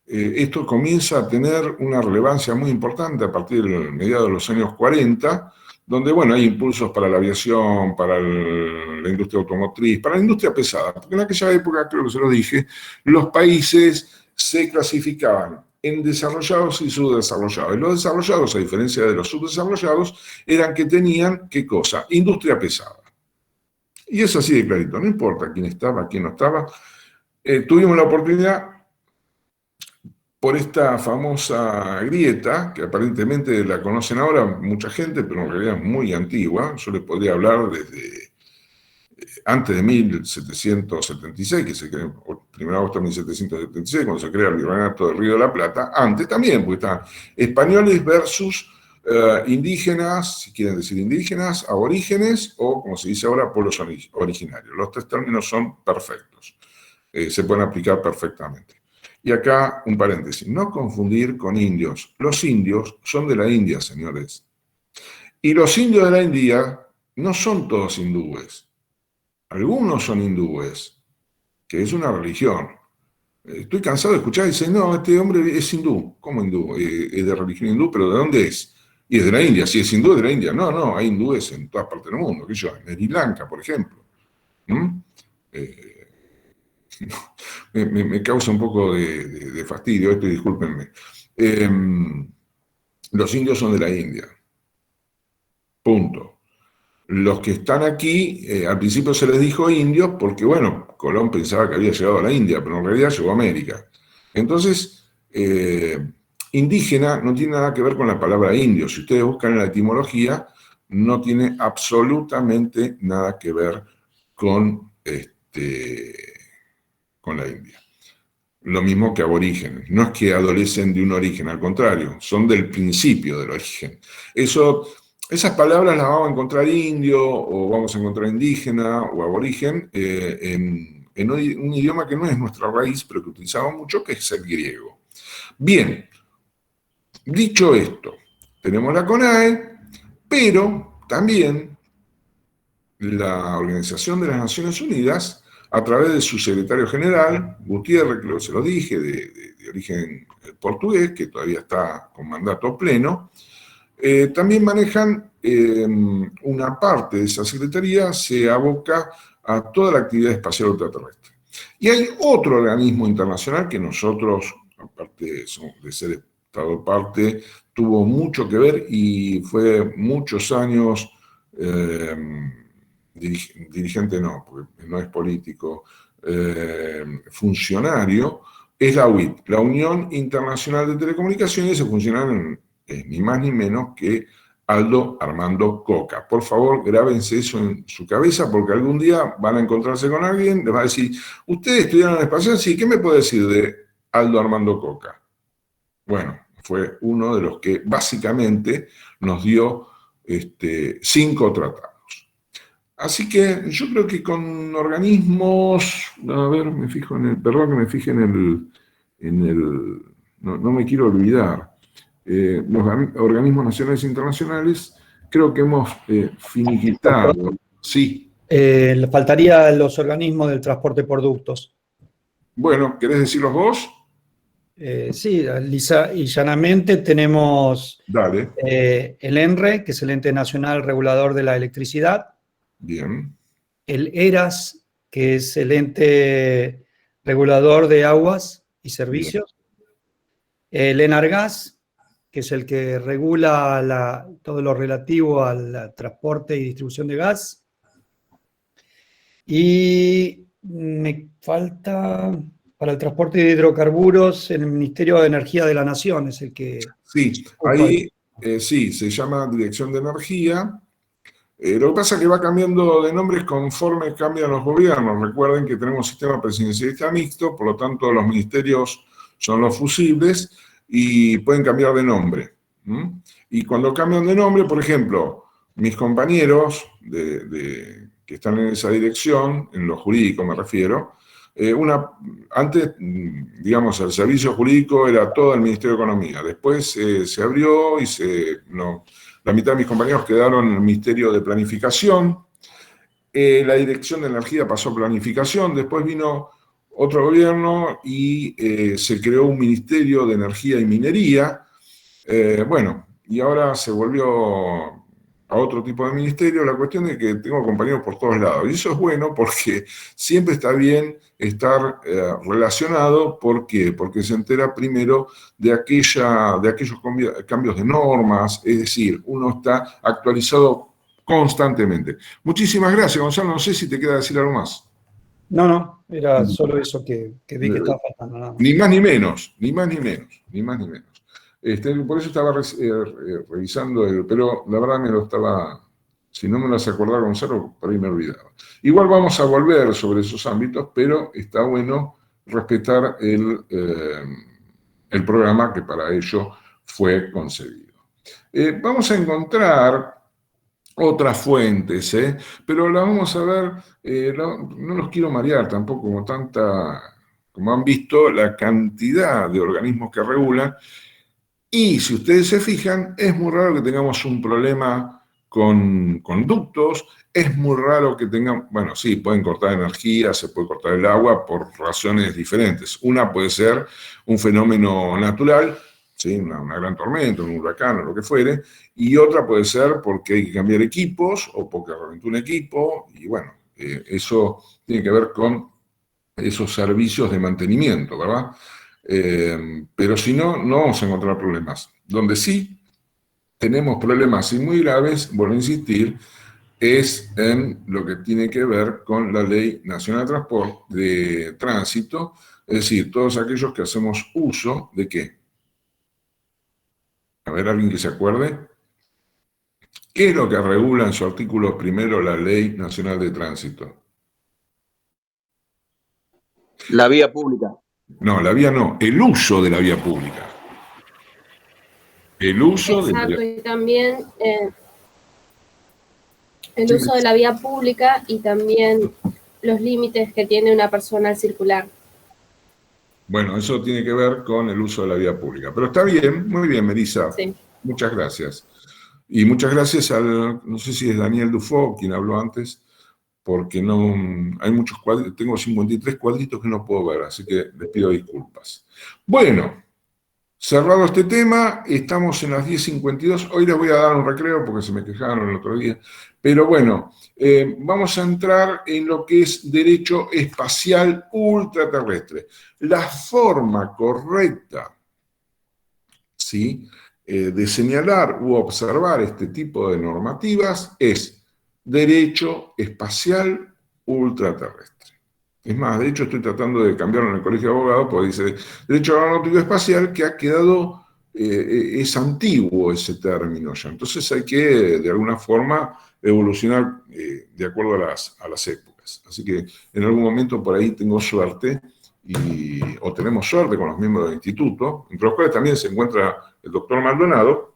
esto comienza a tener una relevancia muy importante a partir de mediados de los años 40, donde, bueno, hay impulsos para la aviación, para la industria automotriz, para la industria pesada, porque en aquella época, creo que se lo dije, los países se clasificaban en desarrollados y subdesarrollados. Y los desarrollados, a diferencia de los subdesarrollados, eran que tenían, ¿qué cosa? Industria pesada. Y es así de clarito, no importa quién estaba, quién no estaba. Tuvimos la oportunidad, por esta famosa grieta, que aparentemente la conocen ahora mucha gente, pero en realidad es muy antigua. Yo les podría hablar desde antes de 1776, que se creó, 1 de agosto de 1776, cuando se crea el Virreinato del Río de la Plata. Antes también, porque están españoles versus indígenas, si quieren decir indígenas, aborígenes, o como se dice ahora, pueblos originarios. Los tres términos son perfectos, se pueden aplicar perfectamente. Y acá un paréntesis, no confundir con indios. Los indios son de la India, señores. Y los indios de la India no son todos hindúes. Algunos son hindúes, que es una religión. Estoy cansado de escuchar y dicen, no, este hombre es hindú. ¿Cómo hindú? Es de religión hindú, pero ¿de dónde es? Y es de la India. Si es hindú, es de la India. No, hay hindúes en todas partes del mundo. ¿Qué yo? En Sri Lanka, por ejemplo. Me causa un poco de fastidio esto, y discúlpenme. Los indios son de la India. Punto. Los que están aquí, al principio se les dijo indios porque, bueno, Colón pensaba que había llegado a la India, pero en realidad llegó a América. Entonces, indígena no tiene nada que ver con la palabra indio. Si ustedes buscan en la etimología, no tiene absolutamente nada que ver con la India. Lo mismo que aborígenes. No es que adolecen de un origen, al contrario, son del principio del origen. Esas palabras las vamos a encontrar indio, o vamos a encontrar indígena, o aborigen, en un idioma que no es nuestra raíz, pero que utilizamos mucho, que es el griego. Bien, dicho esto, tenemos la CONAE, pero también la Organización de las Naciones Unidas, a través de su secretario general, Gutiérrez, que se lo dije, de origen portugués, que todavía está con mandato pleno, también manejan una parte de esa secretaría, se aboca a toda la actividad espacial ultraterrestre. Y hay otro organismo internacional que nosotros, aparte de ser Estado parte, tuvo mucho que ver y fue muchos años dirigente, no, porque no es político, funcionario, es la UIT, la Unión Internacional de Telecomunicaciones. Se funcionan ni más ni menos que Aldo Armando Coca. Por favor, grábense eso en su cabeza, porque algún día van a encontrarse con alguien, les va a decir, ¿ustedes estudiaron en espacial? Sí, ¿qué me puede decir de Aldo Armando Coca? Bueno, fue uno de los que básicamente nos dio 5 tratados. Así que yo creo que con organismos, a ver, me fijo en el, perdón que me fije en el no me quiero olvidar, los organismos nacionales e internacionales, creo que hemos finiquitado. Sí. Le faltaría los organismos del transporte por ductos. Bueno, ¿querés decirlos vos? Sí, lisa y llanamente tenemos Dale. El ENRE, que es el Ente Nacional Regulador de la Electricidad. Bien. El ERAS, que es el Ente Regulador de Aguas y Servicios. Bien. El ENARGAS, que es el que regula todo lo relativo al transporte y distribución de gas. Y me falta, para el transporte de hidrocarburos, el Ministerio de Energía de la Nación, es el que... Sí, ahí sí, se llama Dirección de Energía. Lo que pasa es que va cambiando de nombres conforme cambian los gobiernos. Recuerden que tenemos sistema presidencialista mixto, por lo tanto los ministerios son los fusibles y pueden cambiar de nombre. Y cuando cambian de nombre, por ejemplo, mis compañeros que están en esa dirección, en lo jurídico me refiero, antes, digamos, el servicio jurídico era todo el Ministerio de Economía. Después se abrió y la mitad de mis compañeros quedaron en el Ministerio de Planificación. La Dirección de Energía pasó a Planificación. Después vino otro gobierno y se creó un Ministerio de Energía y Minería. Bueno, y ahora se volvió a otro tipo de ministerio. La cuestión es que tengo compañeros por todos lados. Y eso es bueno porque siempre está bien estar relacionado. ¿Por qué? Porque se entera primero de aquellos cambios de normas, es decir, uno está actualizado constantemente. Muchísimas gracias, Gonzalo. No sé si te queda decir algo más. No, era solo eso que vi que estaba faltando. Nada más. Ni más ni menos, ni más ni menos, ni más ni menos. Por eso estaba revisando, pero la verdad me lo estaba, si no me lo hace acordar Gonzalo, por ahí me olvidaba. Igual vamos a volver sobre esos ámbitos, pero está bueno respetar el programa que para ello fue concebido. Vamos a encontrar otras fuentes, pero la vamos a ver, no los quiero marear tampoco como han visto, la cantidad de organismos que regulan. Y si ustedes se fijan, es muy raro que tengamos un problema con conductos, es muy raro que tengan, bueno, sí, pueden cortar energía, se puede cortar el agua por razones diferentes. Una puede ser un fenómeno natural, ¿sí? Una gran tormenta, un huracán o lo que fuere, y otra puede ser porque hay que cambiar equipos o porque reventó un equipo, y bueno, eso tiene que ver con esos servicios de mantenimiento, ¿verdad? Pero si no, no vamos a encontrar problemas. Donde sí tenemos problemas y muy graves, vuelvo a insistir, es en lo que tiene que ver con la Ley Nacional de Tránsito, es decir, todos aquellos que hacemos uso de ¿qué? A ver, alguien que se acuerde. ¿Qué es lo que regula en su artículo primero la Ley Nacional de Tránsito? La vía pública. No, la vía no, el uso de la vía pública. El uso de la vía pública. Exacto, y también el uso de la vía pública y también los límites que tiene una persona al circular. Bueno, eso tiene que ver con el uso de la vía pública. Pero está bien, muy bien, Melissa. Sí. Muchas gracias. Y muchas gracias no sé si es Daniel Dufo quien habló antes, porque no hay muchos cuadritos, tengo 53 cuadritos que no puedo ver, así que les pido disculpas. Bueno, cerrado este tema, estamos en las 10:52. Hoy les voy a dar un recreo porque se me quejaron el otro día. Pero bueno, vamos a entrar en lo que es derecho espacial ultraterrestre. La forma correcta, ¿sí?, de señalar u observar este tipo de normativas es derecho espacial ultraterrestre. Es más, de hecho estoy tratando de cambiarlo en el Colegio de Abogados porque dice derecho aeronáutico espacial, que ha quedado, es antiguo ese término ya. Entonces hay que, de alguna forma, evolucionar de acuerdo a las épocas. Así que en algún momento por ahí tengo suerte, o tenemos suerte con los miembros del instituto, entre los cuales también se encuentra el doctor Maldonado,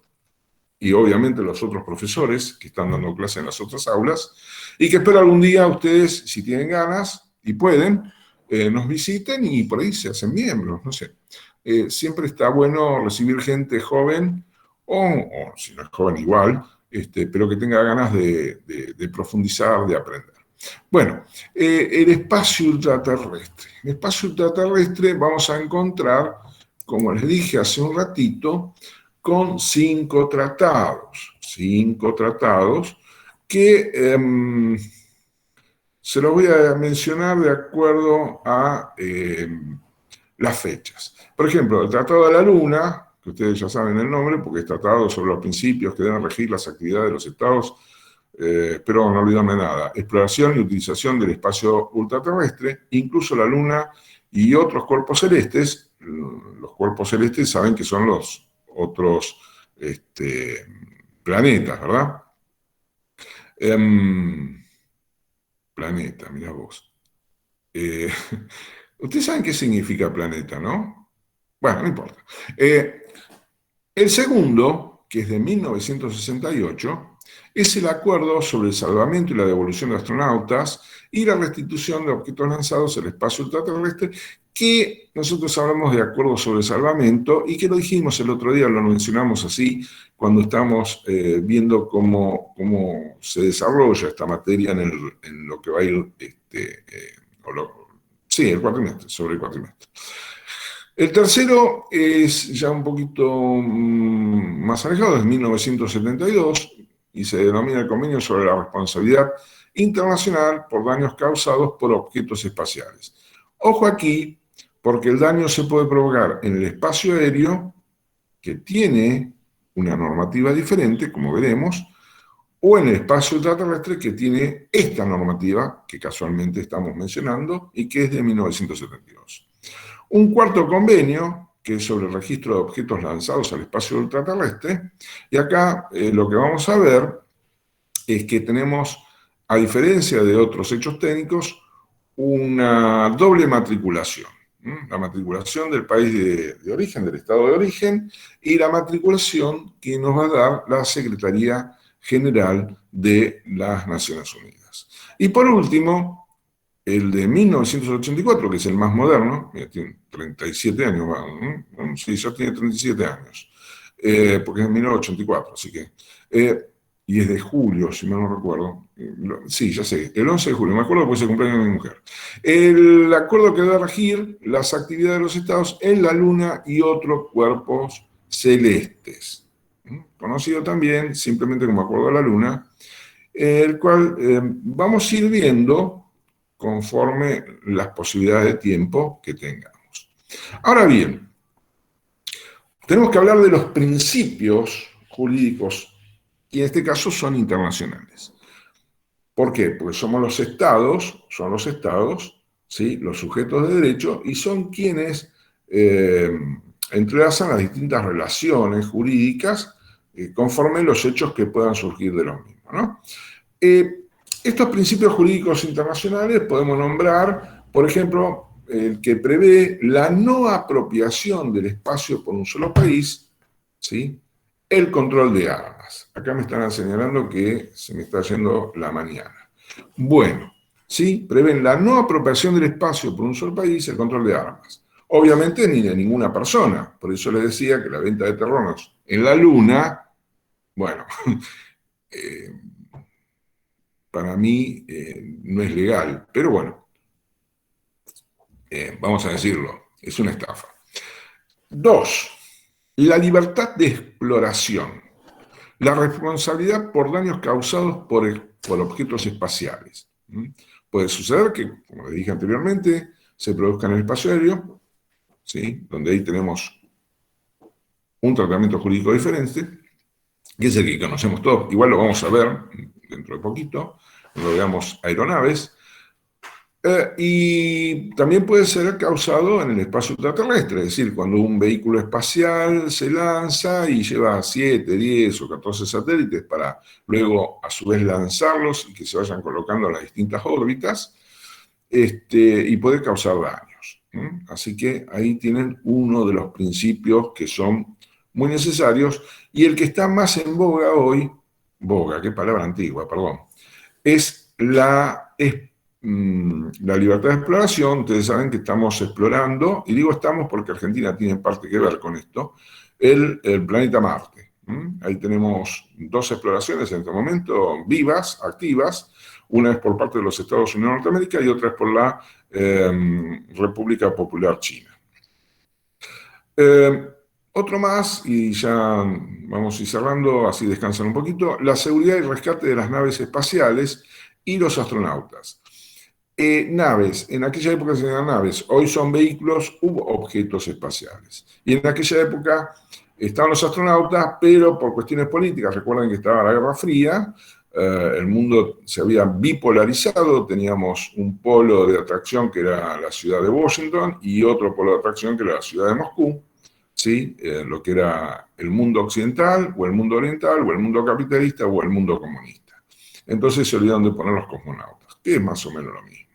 y obviamente los otros profesores que están dando clase en las otras aulas, y que espero algún día ustedes, si tienen ganas y pueden, nos visiten y por ahí se hacen miembros, no sé. Siempre está bueno recibir gente joven, o si no es joven igual, pero que tenga ganas de profundizar, de aprender. Bueno, el espacio ultraterrestre. En el espacio ultraterrestre vamos a encontrar, como les dije hace un ratito, con 5 tratados. 5 tratados que se los voy a mencionar de acuerdo a las fechas. Por ejemplo, el Tratado de la Luna, que ustedes ya saben el nombre, porque es tratado sobre los principios que deben regir las actividades de los estados, pero no olvidarme nada, exploración y utilización del espacio ultraterrestre, incluso la Luna y otros cuerpos celestes. Los cuerpos celestes saben que son los otros planetas, ¿verdad? Planeta, mirá vos. Ustedes saben qué significa planeta, ¿no? Bueno, no importa. El segundo, que es de 1968, es el acuerdo sobre el salvamento y la devolución de astronautas y la restitución de objetos lanzados al espacio ultraterrestre, que nosotros hablamos de acuerdo sobre el salvamento y que lo dijimos el otro día, lo mencionamos así, cuando estamos viendo cómo se desarrolla esta materia en lo que va a ir, el cuatrimestre, sobre el cuatrimestre. El tercero es ya un poquito más alejado, es 1972, y se denomina el Convenio sobre la Responsabilidad Internacional por Daños Causados por Objetos Espaciales. Ojo aquí, porque el daño se puede provocar en el espacio aéreo, que tiene una normativa diferente, como veremos, o en el espacio ultraterrestre, que tiene esta normativa que casualmente estamos mencionando y que es de 1972. Un cuarto convenio, que es sobre el registro de objetos lanzados al espacio ultraterrestre, y acá lo que vamos a ver es que tenemos, a diferencia de otros hechos técnicos, una doble matriculación. La matriculación del país de origen, del estado de origen, y la matriculación que nos va a dar la Secretaría General de las Naciones Unidas. Y por último, el de 1984, que es el más moderno, tiene 37 años, ¿no? Sí, ya tiene 37 años, porque es 1984, así que... y es de julio, si mal no recuerdo. Sí, ya sé, el 11 de julio, me acuerdo porque se cumpleaños de mi mujer. El acuerdo que debe regir las actividades de los estados en la Luna y otros cuerpos celestes, conocido también simplemente como Acuerdo de la Luna, el cual vamos a ir viendo conforme las posibilidades de tiempo que tengamos. Ahora bien, tenemos que hablar de los principios jurídicos, y en este caso son internacionales. ¿Por qué? Porque son los estados, ¿sí?, los sujetos de derecho, y son quienes entrelazan las distintas relaciones jurídicas conforme los hechos que puedan surgir de los mismos, ¿no? Estos principios jurídicos internacionales podemos nombrar, por ejemplo, el que prevé la no apropiación del espacio por un solo país, ¿sí?, el control de armas. Acá me están señalando que se me está yendo la mañana. Bueno, ¿sí? Prevén la no apropiación del espacio por un solo país, el control de armas. Obviamente ni de ninguna persona. Por eso les decía que la venta de terrenos en la Luna, bueno, para mí no es legal. Pero bueno, vamos a decirlo, es una estafa. 2. La libertad de exploración. La responsabilidad por daños causados por objetos espaciales. Puede suceder que, como les dije anteriormente, se produzca en el espacio aéreo, ¿sí?, donde ahí tenemos un tratamiento jurídico diferente, que es el que conocemos todos. Igual lo vamos a ver dentro de poquito, cuando veamos aeronaves. Y también puede ser causado en el espacio ultraterrestre, es decir, cuando un vehículo espacial se lanza y lleva 7, 10 o 14 satélites para luego a su vez lanzarlos y que se vayan colocando en las distintas órbitas, y puede causar daños. Así que ahí tienen uno de los principios que son muy necesarios, y el que está más en boga hoy, qué palabra antigua, perdón, es la libertad de exploración. Ustedes saben que estamos explorando, y digo estamos porque Argentina tiene parte que ver con esto, el planeta Marte. Ahí tenemos 2 exploraciones en este momento, vivas, activas. Una es por parte de los Estados Unidos de Norteamérica y otra es por la República Popular China. Otro más, y ya vamos a ir cerrando, así descansan un poquito, la seguridad y rescate de las naves espaciales y los astronautas. Naves, en aquella época se llamaban naves, hoy son vehículos u objetos espaciales. Y en aquella época estaban los astronautas, pero por cuestiones políticas, recuerden que estaba la Guerra Fría, el mundo se había bipolarizado, teníamos un polo de atracción que era la ciudad de Washington y otro polo de atracción que era la ciudad de Moscú, ¿sí? Lo que era el mundo occidental, o el mundo oriental, o el mundo capitalista, o el mundo comunista. Entonces se olvidaron de poner los cosmonautas, que es más o menos lo mismo.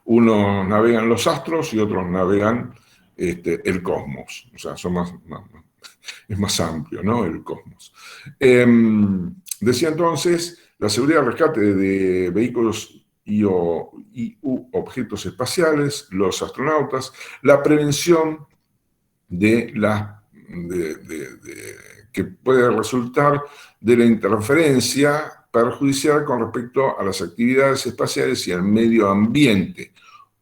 Unos navegan los astros y otros navegan el cosmos. O sea, es más amplio, ¿no?, el cosmos. Decía entonces, la seguridad de rescate de vehículos y objetos espaciales, los astronautas, la prevención que puede resultar de la interferencia perjudicial con respecto a las actividades espaciales y al medio ambiente.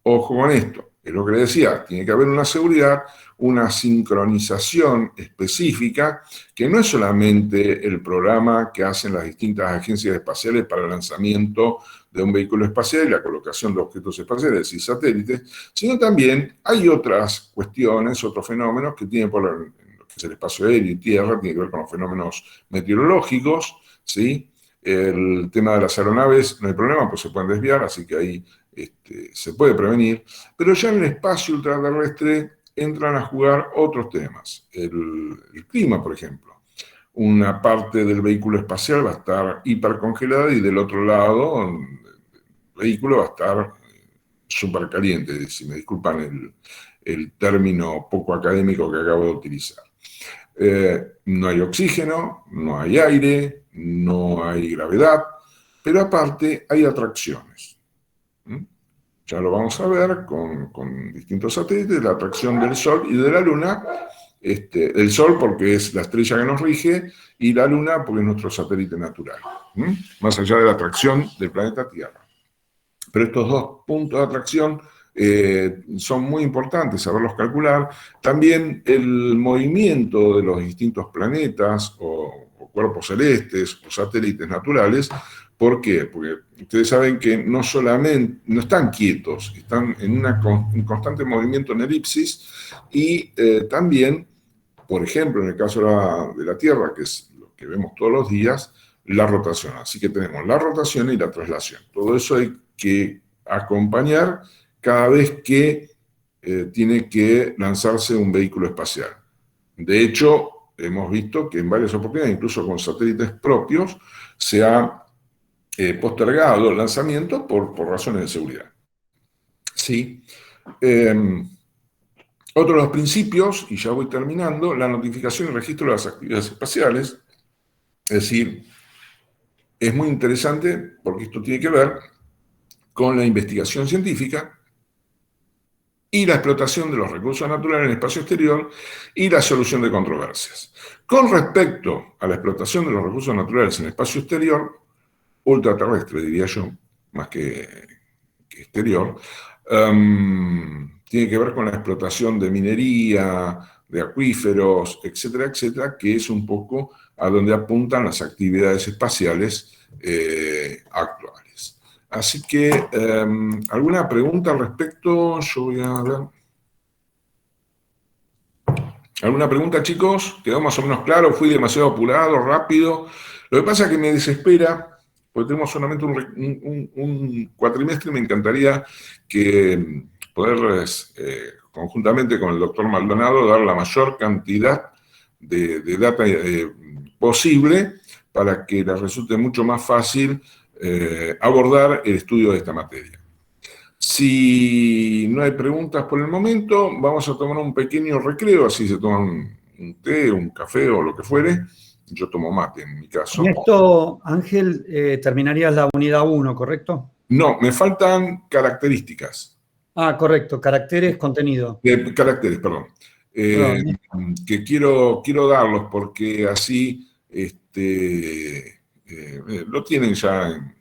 Ojo con esto, Es lo que le decía, tiene que haber una seguridad, una sincronización específica, que no es solamente el programa que hacen las distintas agencias espaciales para el lanzamiento de un vehículo espacial y la colocación de objetos espaciales y satélites, sino también hay otras cuestiones, otros fenómenos que tienen por lo que es el espacio aéreo y tierra, tiene que ver con los fenómenos meteorológicos, ¿sí? El tema de las aeronaves no hay problema, pues se pueden desviar, así que ahí se puede prevenir, pero ya en el espacio ultraterrestre entran a jugar otros temas. El clima, por ejemplo. Una parte del vehículo espacial va a estar hipercongelada y del otro lado el vehículo va a estar supercaliente, si me disculpan el término poco académico que acabo de utilizar. No hay oxígeno, no hay aire, no hay gravedad, pero aparte hay atracciones. Ya lo vamos a ver con distintos satélites, la atracción del Sol y de la Luna. El Sol porque es la estrella que nos rige y la Luna porque es nuestro satélite natural, más allá de la atracción del planeta Tierra. Pero estos dos puntos de atracción son muy importantes saberlos calcular. También el movimiento de los distintos planetas o cuerpos celestes o satélites naturales. ¿Por qué? Porque ustedes saben que no solamente, no están quietos, están en un constante movimiento en elipsis y también, por ejemplo, en el caso de la Tierra, que es lo que vemos todos los días, la rotación. Así que tenemos la rotación y la traslación. Todo eso hay que acompañar cada vez que tiene que lanzarse un vehículo espacial. De hecho, hemos visto que en varias oportunidades, incluso con satélites propios, se ha postergado el lanzamiento por razones de seguridad. Sí. Otro de los principios, y ya voy terminando, la notificación y registro de las actividades espaciales. Es decir, es muy interesante porque esto tiene que ver con la investigación científica y la explotación de los recursos naturales en el espacio exterior y la solución de controversias. Con respecto a la explotación de los recursos naturales en el espacio exterior, ultraterrestre diría yo, más que exterior, tiene que ver con la explotación de minería, de acuíferos, etcétera, etcétera, que es un poco a donde apuntan las actividades espaciales actuales. Así que, ¿alguna pregunta al respecto? Yo voy a ver. ¿Alguna pregunta, chicos? ¿Quedó más o menos claro? ¿Fui demasiado apurado, rápido? Lo que pasa es que me desespera, porque tenemos solamente un cuatrimestre y me encantaría que poderles, conjuntamente con el doctor Maldonado, dar la mayor cantidad de data posible para que les resulte mucho más fácil abordar el estudio de esta materia. Si no hay preguntas por el momento, vamos a tomar un pequeño recreo, así se toman un té, un café o lo que fuere. Yo tomo mate en mi caso. Con esto, Ángel, terminarías la unidad 1, ¿correcto? No, me faltan características. Ah, correcto, caracteres, contenido. Caracteres, perdón. Que quiero darlos porque así lo tienen ya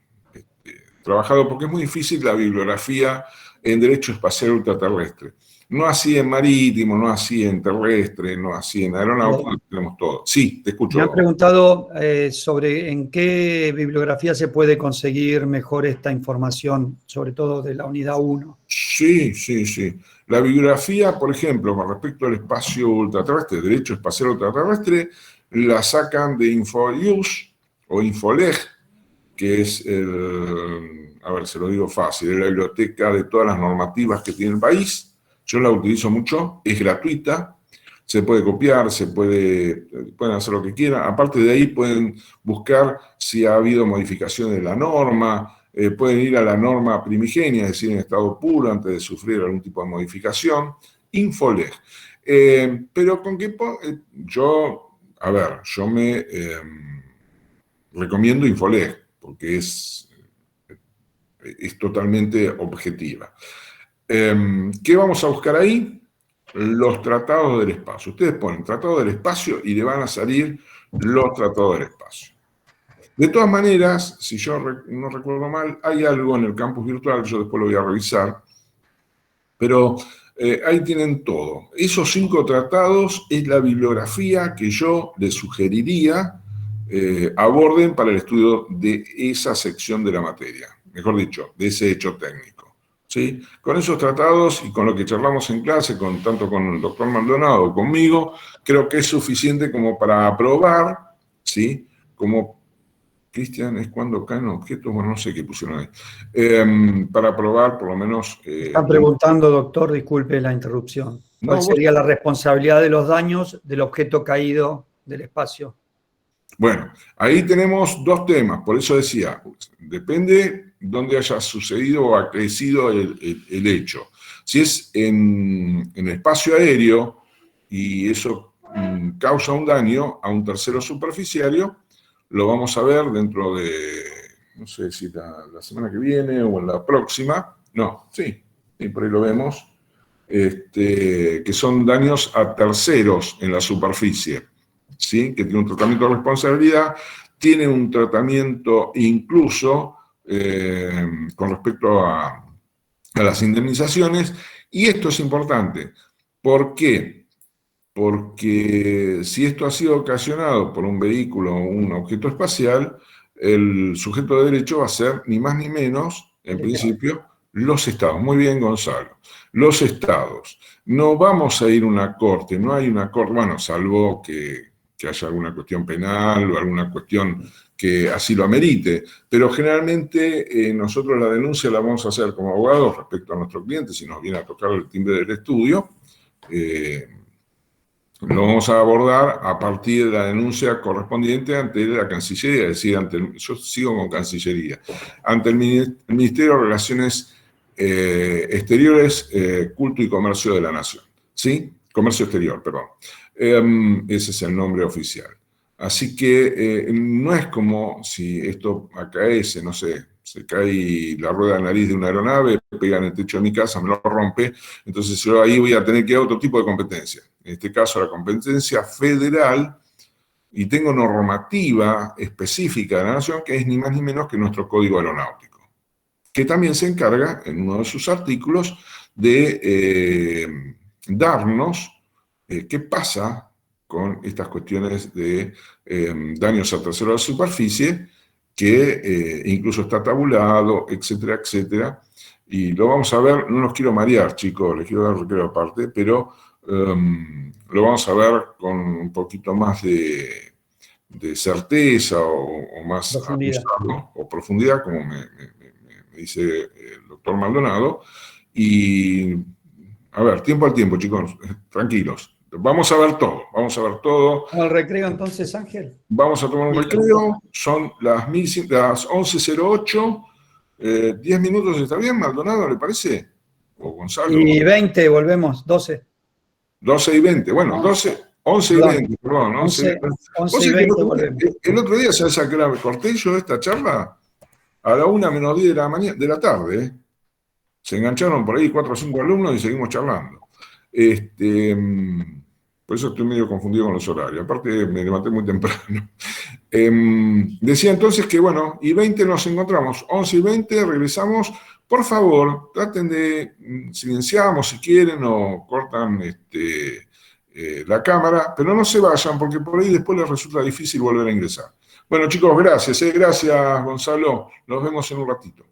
trabajado, porque es muy difícil la bibliografía en derecho espacial ultraterrestre. No así en marítimo, no así en terrestre, no así en aeronáutica, tenemos todo. Sí, te escucho. Me han preguntado sobre en qué bibliografía se puede conseguir mejor esta información, sobre todo de la unidad 1. Sí. La bibliografía, por ejemplo, con respecto al espacio ultraterrestre, derecho espacial ultraterrestre, la sacan de InfoIUS o Infoleg, que es, a ver, se lo digo fácil, es la biblioteca de todas las normativas que tiene el país. Yo la utilizo mucho, es gratuita, se puede copiar, pueden hacer lo que quieran. Aparte de ahí pueden buscar si ha habido modificaciones de la norma, pueden ir a la norma primigenia, es decir, en estado puro, antes de sufrir algún tipo de modificación. Infoleg. Pero con qué yo me recomiendo Infoleg, porque es totalmente objetiva. ¿Qué vamos a buscar ahí? Los tratados del espacio. Ustedes ponen tratado del espacio y le van a salir los tratados del espacio. De todas maneras, si yo no recuerdo mal, hay algo en el campus virtual, yo después lo voy a revisar, Pero ahí tienen todo. Esos 5 tratados es la bibliografía que yo les sugeriría aborden para el estudio de esa sección de la materia, mejor dicho, de ese hecho técnico. ¿Sí? Con esos tratados y con lo que charlamos en clase, tanto con el doctor Maldonado como conmigo, creo que es suficiente como para aprobar, ¿sí? Como, Cristian, es cuando caen objetos, bueno, no sé qué pusieron ahí, para aprobar por lo menos... Están preguntando, doctor, disculpe la interrupción, ¿cuál sería la responsabilidad de los daños del objeto caído del espacio? Bueno, ahí tenemos 2 temas, por eso decía, depende dónde haya sucedido o acrecido el hecho. Si es en espacio aéreo y eso causa un daño a un tercero superficiario, lo vamos a ver dentro de, no sé si la semana que viene o en la próxima, sí, por ahí lo vemos, que son daños a terceros en la superficie. ¿Sí? Que tiene un tratamiento de responsabilidad, tiene un tratamiento incluso con respecto a las indemnizaciones, y esto es importante. ¿Por qué? Porque si esto ha sido ocasionado por un vehículo o un objeto espacial, el sujeto de derecho va a ser ni más ni menos, en principio, los estados. Muy bien, Gonzalo. Los estados. No vamos a ir a una corte, no hay una corte, bueno, salvo que haya alguna cuestión penal o alguna cuestión que así lo amerite, pero generalmente nosotros la denuncia la vamos a hacer como abogados respecto a nuestro cliente, si nos viene a tocar el timbre del estudio, lo vamos a abordar a partir de la denuncia correspondiente ante la Cancillería, es decir, yo sigo con Cancillería, ante el Ministerio de Relaciones Exteriores, Culto y Comercio de la Nación, ¿sí? Comercio Exterior, perdón. Ese es el nombre oficial. Así que no es como si esto acaece, no sé, se cae la rueda de nariz de una aeronave, pega en el techo de mi casa, me lo rompe, entonces yo ahí voy a tener que ir a otro tipo de competencia. En este caso, la competencia federal, y tengo normativa específica de la Nación, que es ni más ni menos que nuestro Código Aeronáutico, que también se encarga, en uno de sus artículos, de darnos qué pasa con estas cuestiones de daños a terceros de la superficie, que incluso está tabulado, etcétera, etcétera. Y lo vamos a ver, no los quiero marear, chicos, les quiero dar un recreo aparte, pero lo vamos a ver con un poquito más de certeza o más profundidad, o profundidad, como me dice el doctor Maldonado. Y, a ver, tiempo al tiempo, chicos, tranquilos. Vamos a ver todo, vamos a ver todo. ¿Al recreo entonces, Ángel? Vamos a tomar un recreo, son las 11:08, 10 minutos, ¿está bien, Maldonado, le parece? ¿O Gonzalo? Y 20, volvemos, 12. 12:20, bueno, 11:20, perdón. 11:20 volvemos. El otro día, ¿sabes a qué hora corté yo esta charla? A la 1:10 de la tarde, ¿eh? Se engancharon por ahí 4 o 5 alumnos y seguimos charlando. Por eso estoy medio confundido con los horarios. Aparte, me levanté muy temprano. Decía entonces que, bueno, y 20 nos encontramos. 11:20, regresamos. Por favor, traten de, silenciamos si quieren o cortan la cámara, pero no se vayan porque por ahí después les resulta difícil volver a ingresar. Bueno, chicos, gracias. Gracias, Gonzalo. Nos vemos en un ratito.